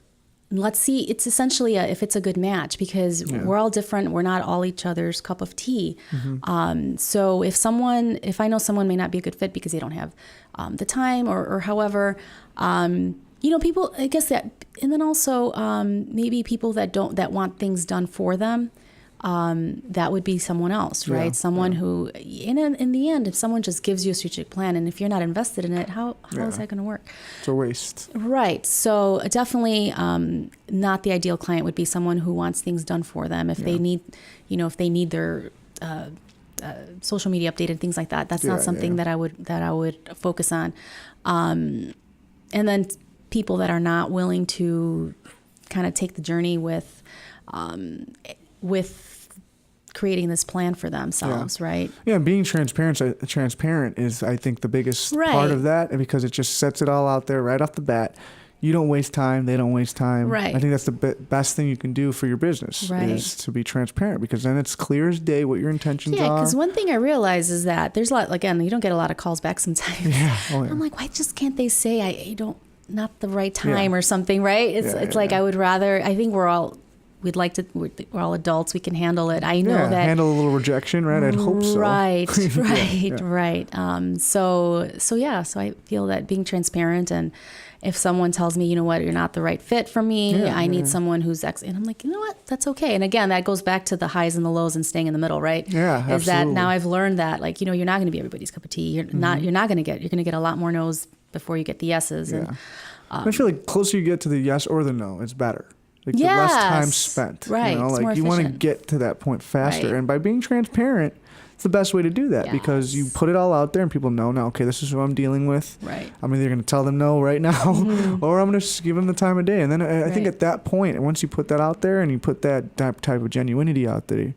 Let's see. It's essentially if it's a good match because we're all different. We're not all each other's cup of tea. So if I know someone may not be a good fit because they don't have the time or however, you know, people, I guess that, and then also maybe people that want things done for them. That would be someone else, right? Someone who, in the end, if someone just gives you a strategic plan, and if you're not invested in it, how is that going to work? It's a waste. Right. So definitely not the ideal client would be someone who wants things done for them. If they need, you know, if they need their social media updated, things like that. That's not something that I would focus on. And then people that are not willing to kind of take the journey with creating this plan for themselves, right? Yeah, and being transparent is, I think, the biggest part of that, and because it just sets it all out there right off the bat. You don't waste time. They don't waste time. Right. I think that's the best thing you can do for your business is to be transparent because then it's clear as day what your intentions are. Yeah, because one thing I realize is that there's a lot, again, you don't get a lot of calls back sometimes. Yeah. I'm like, why just can't they say I don't, not the right time or something, right? It's like I would rather, I think we're all all adults. We can handle it. I know that. Handle a little rejection, right? I'd hope so. Right. So I feel that being transparent, and if someone tells me, you know what, you're not the right fit for me, I need someone who's and I'm like, you know what, that's okay. And again, that goes back to the highs and the lows and staying in the middle, right? Yeah, absolutely. Is that now I've learned that, like, you know, you're not going to be everybody's cup of tea. You're going to get a lot more no's before you get the yeses. Yeah. And I feel like closer you get to the yes or the no, it's better. Like the less time spent. Right. You know, it's like you want to get to that point faster. Right. And by being transparent, it's the best way to do that because you put it all out there and people know now, okay, this is who I'm dealing with. Right. I'm either going to tell them no right now or I'm going to give them the time of day. And then I think at that point, once you put that out there and you put that type of genuinity out there,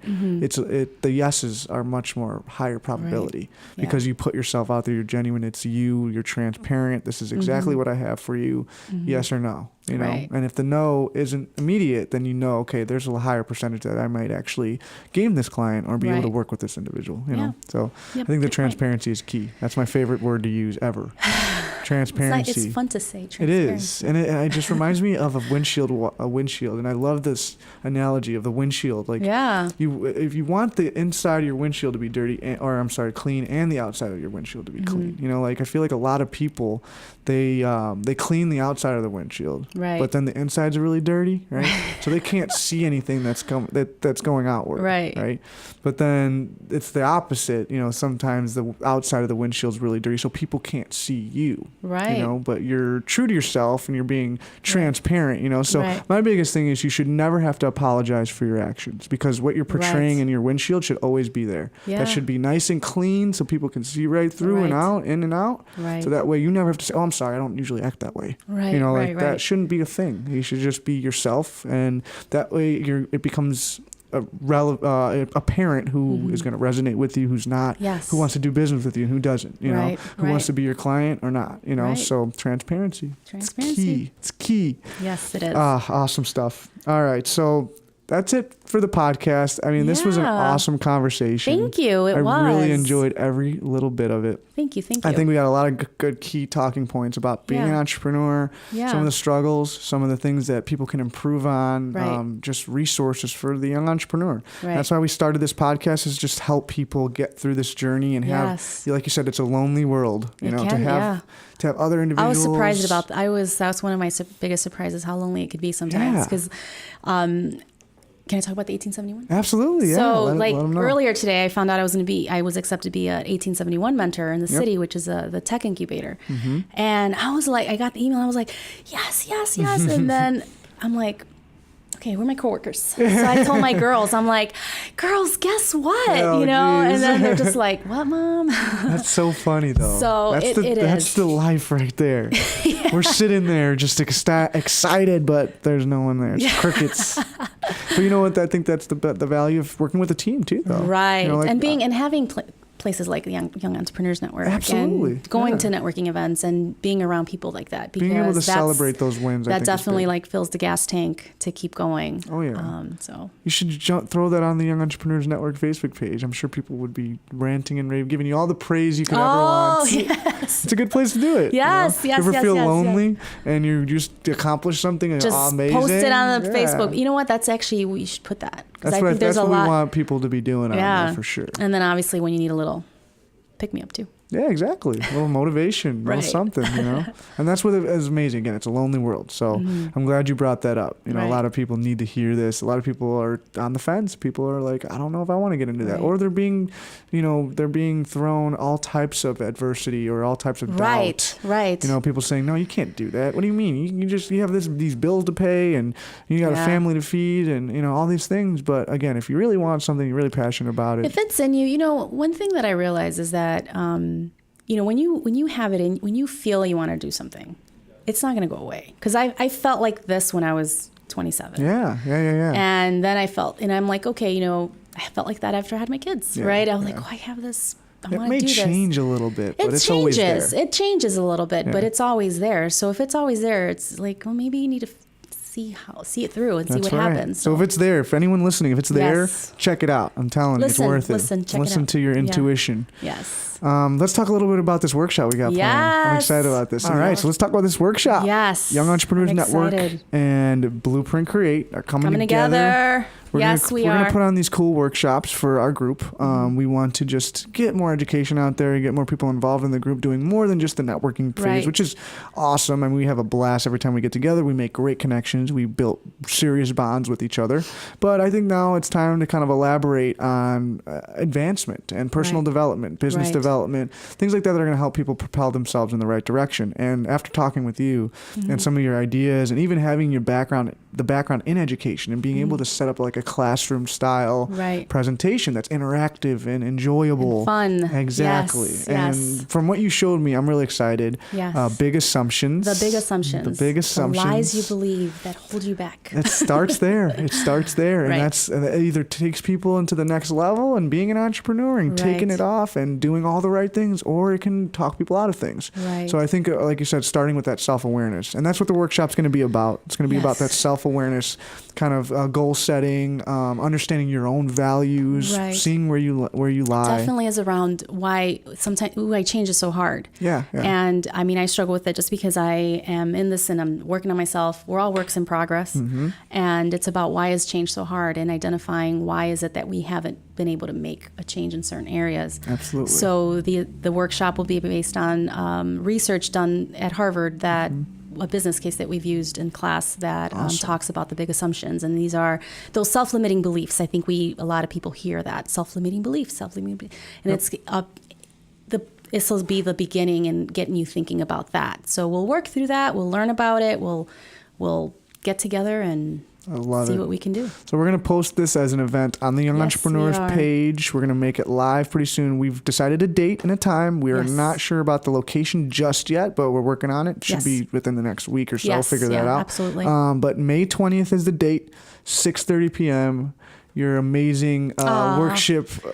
the yeses are much more higher probability because you put yourself out there, you're genuine, it's you're transparent. This is exactly what I have for you. Yes or no. You know, and if the no isn't immediate, then you know, okay, there's a higher percentage that I might actually gain this client or be able to work with this individual. You know, so I think the transparency is key. That's my favorite word to use ever. Transparency. It's fun to say. It is, and it just reminds me of a windshield, and I love this analogy of the windshield. Like, if you want the inside of your windshield to be clean, and the outside of your windshield to be clean. You know, like I feel like a lot of people, they clean the outside of the windshield, right? But then the insides are really dirty, right? So they can't see anything that's going outward, right? But then it's the opposite. You know, sometimes the outside of the windshield is really dirty, so people can't see you, right? You know, but you're true to yourself and you're being transparent. You know, so my biggest thing is you should never have to apologize for your actions, because what you're portraying in your windshield should always be there. That should be nice and clean so people can see right through and out, in and out. So that way you never have to say, "Oh, I'm sorry, I don't usually act that way." You know, like that shouldn't be a thing. You should just be yourself, and that way it becomes a parent who is going to resonate with you, who's not, who wants to do business with you, and who doesn't, you know, who wants to be your client or not, you know. So transparency. It's key. Yes, it is. Awesome stuff. All right, so that's it for the podcast. I mean, this was an awesome conversation. Thank you. I really enjoyed every little bit of it. Thank you. I think we got a lot of good key talking points about being an entrepreneur, some of the struggles, some of the things that people can improve on, just resources for the young entrepreneur. That's why we started this podcast, is just help people get through this journey and have, like you said, it's a lonely world, you know, to have other individuals. I was surprised about that. That's one of my biggest surprises, how lonely it could be sometimes, because can I talk about the 1871? Absolutely, yeah. So, earlier today, I found out I was accepted to be an 1871 mentor in the city, which is the tech incubator. And I was like, I got the email, I was like, yes. And then I'm like, okay, where are my coworkers? So I told my girls, I'm like, girls, guess what? Oh, you know, geez. And then they're just like, what, Mom? That's so funny, though. So that's the life right there. We're sitting there just excited, but there's no one there. It's crickets. But you know what? I think that's the value of working with a team too, though. Right, you know, like, and having places like the Young Entrepreneurs Network, and going to networking events and being around people like that, because being able to celebrate those wins, that definitely like fills the gas tank to keep going. Oh yeah. So you should throw that on the Young Entrepreneurs Network Facebook page. I'm sure people would be ranting and raving, giving you all the praise you could ever want. Oh yes, it's a good place to do it. Yes, you know? yes. You ever feel lonely and you just accomplished something and just amazing? Post it on the Facebook. You know what? That's actually, we should put that. That's what we want people to be doing on there for sure. And then obviously when you need a little pick me up too. Yeah, exactly. A little motivation, a little something, you know. And that's what is amazing. Again, it's a lonely world. So I'm glad you brought that up. You know, a lot of people need to hear this. A lot of people are on the fence. People are like, I don't know if I want to get into that. Or they're being thrown all types of adversity or all types of doubt. Right. You know, people saying, no, you can't do that. What do you mean? You have these bills to pay, and you got a family to feed, and you know all these things. But again, if you really want something, you're really passionate about it. If it's in you, you know, one thing that I realize is that you know, when you have it in, when you feel you want to do something, it's not going to go away. Because I felt like this when I was 27. Yeah. And then I felt, and I'm like, okay, you know, I felt like that after I had my kids, right? I was like, oh, I have this. I want to do this. It may change a little bit, but it's always there. It changes a little bit, but it's always there. So if it's always there, it's like, well, maybe you need to see it through and see what happens. So if it's there, if anyone listening, if it's there, check it out. I'm telling you, it's worth it. Listen to your intuition. Yes. Let's talk a little bit about this workshop we got planned. I'm excited about this. All right, so let's talk about this workshop. Yes. Young Entrepreneurs Network and Blueprint Create are coming together. We're going to put on these cool workshops for our group. We want to just get more education out there and get more people involved in the group, doing more than just the networking phase, which is awesome. I mean, we have a blast every time we get together. We make great connections. We built serious bonds with each other. But I think now it's time to kind of elaborate on advancement and personal development, business development, things like that are going to help people propel themselves in the right direction. And after talking with you and some of your ideas, and even having your background in education and being able to set up like a classroom style presentation that's interactive and enjoyable. And fun. Exactly. And from what you showed me, I'm really excited. Big assumptions. The big assumptions. The lies you believe that hold you back. It starts there. And that either takes people into the next level and being an entrepreneur and taking it off and doing all the right things, or it can talk people out of things. So I think, like you said, starting with that self-awareness. And that's what the workshop's going to be about. It's going to be about that self-awareness, kind of goal setting, understanding your own values, Right. seeing where you lie. Definitely is around why sometimes I change is so hard. Yeah. And I mean, I struggle with it just because I am in this and I'm working on myself. We're all works in progress. And it's about why is change so hard and identifying why is it that we haven't been able to make a change in certain areas. Absolutely. So the workshop will be based on research done at Harvard that a business case that we've used in class that talks about the big assumptions, and these are those self-limiting beliefs. I think a lot of people hear that self-limiting beliefs, and it's this will be the beginning in getting you thinking about that. So we'll work through that. We'll learn about it. We'll get together and see what we can do. So we're going to post this as an event on the Young Entrepreneurs we are. page. We're going to make it live pretty soon. We've decided a date and a time. We are not sure about the location just yet, but we're working on it. It should be within the next week or so. I'll figure that out. Absolutely. But May 20th is the date, 6:30 p.m. Your amazing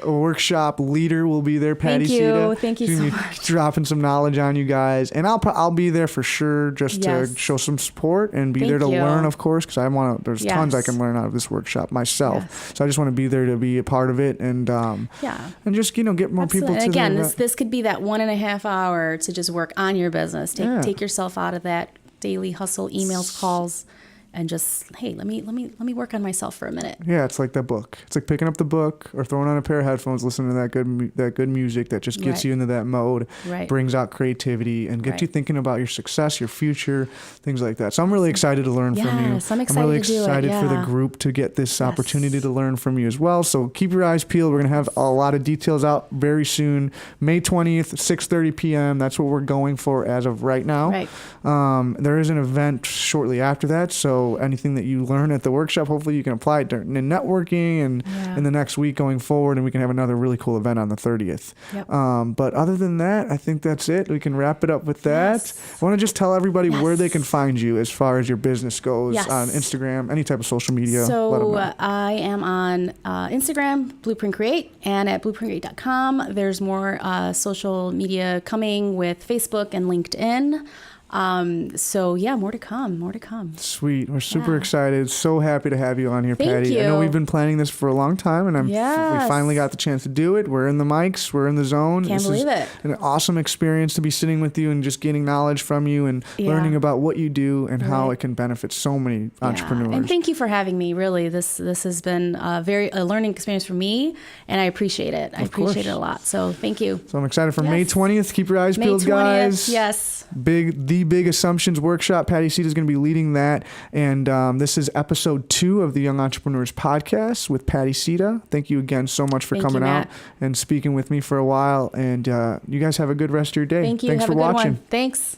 workshop leader will be there, Patty Sida. Thank you so much. Dropping some knowledge on you guys, and I'll be there for sure, just to show some support and be there to learn, of course, because I want to. There's tons I can learn out of this workshop myself. So I just want to be there to be a part of it, and just get more people to. Again, this could be that 1.5 hour to just work on your business. Take yourself out of that daily hustle, emails, calls. And just, hey, let me work on myself for a minute. Yeah, it's like that book. It's like picking up the book or throwing on a pair of headphones, listening to that good music that just gets you into that mode, brings out creativity, and gets you thinking about your success, your future, things like that. So I'm really excited to learn from you. I'm excited really to do it. excited for the group to get this opportunity to learn from you as well. So keep your eyes peeled. We're going to have a lot of details out very soon. May 20th, 6:30 p.m. That's what we're going for as of right now. Right. There is an event shortly after that, so anything that you learn at the workshop, hopefully you can apply it in networking and in the next week going forward, and we can have another really cool event on the 30th. But other than that, I think that's it. We can wrap it up with that. I want to just tell everybody where they can find you as far as your business goes on Instagram, any type of social media. So I am on Instagram, Blueprint Create, and at blueprintcreate.com. There's more social media coming with Facebook and LinkedIn. More to come. Sweet. We're super excited. So happy to have you on here, Patty. Thank you. I know we've been planning this for a long time, and we finally got the chance to do it. We're in the mics. We're in the zone. Can't believe it. An awesome experience to be sitting with you and just getting knowledge from you and learning about what you do and how it can benefit so many entrepreneurs. And thank you for having me. Really, this has been a learning experience for me, and I appreciate it. I appreciate it a lot. So thank you. So I'm excited for May 20th. Keep your eyes peeled, guys. Yes. The Big Assumptions Workshop. Patty Sida is going to be leading that. And this is episode 2 of the Young Entrepreneurs Podcast with Patty Sida. Thank you again so much for coming out and speaking with me for a while. And you guys have a good rest of your day. Thank you. Thanks have for a good watching. One. Thanks.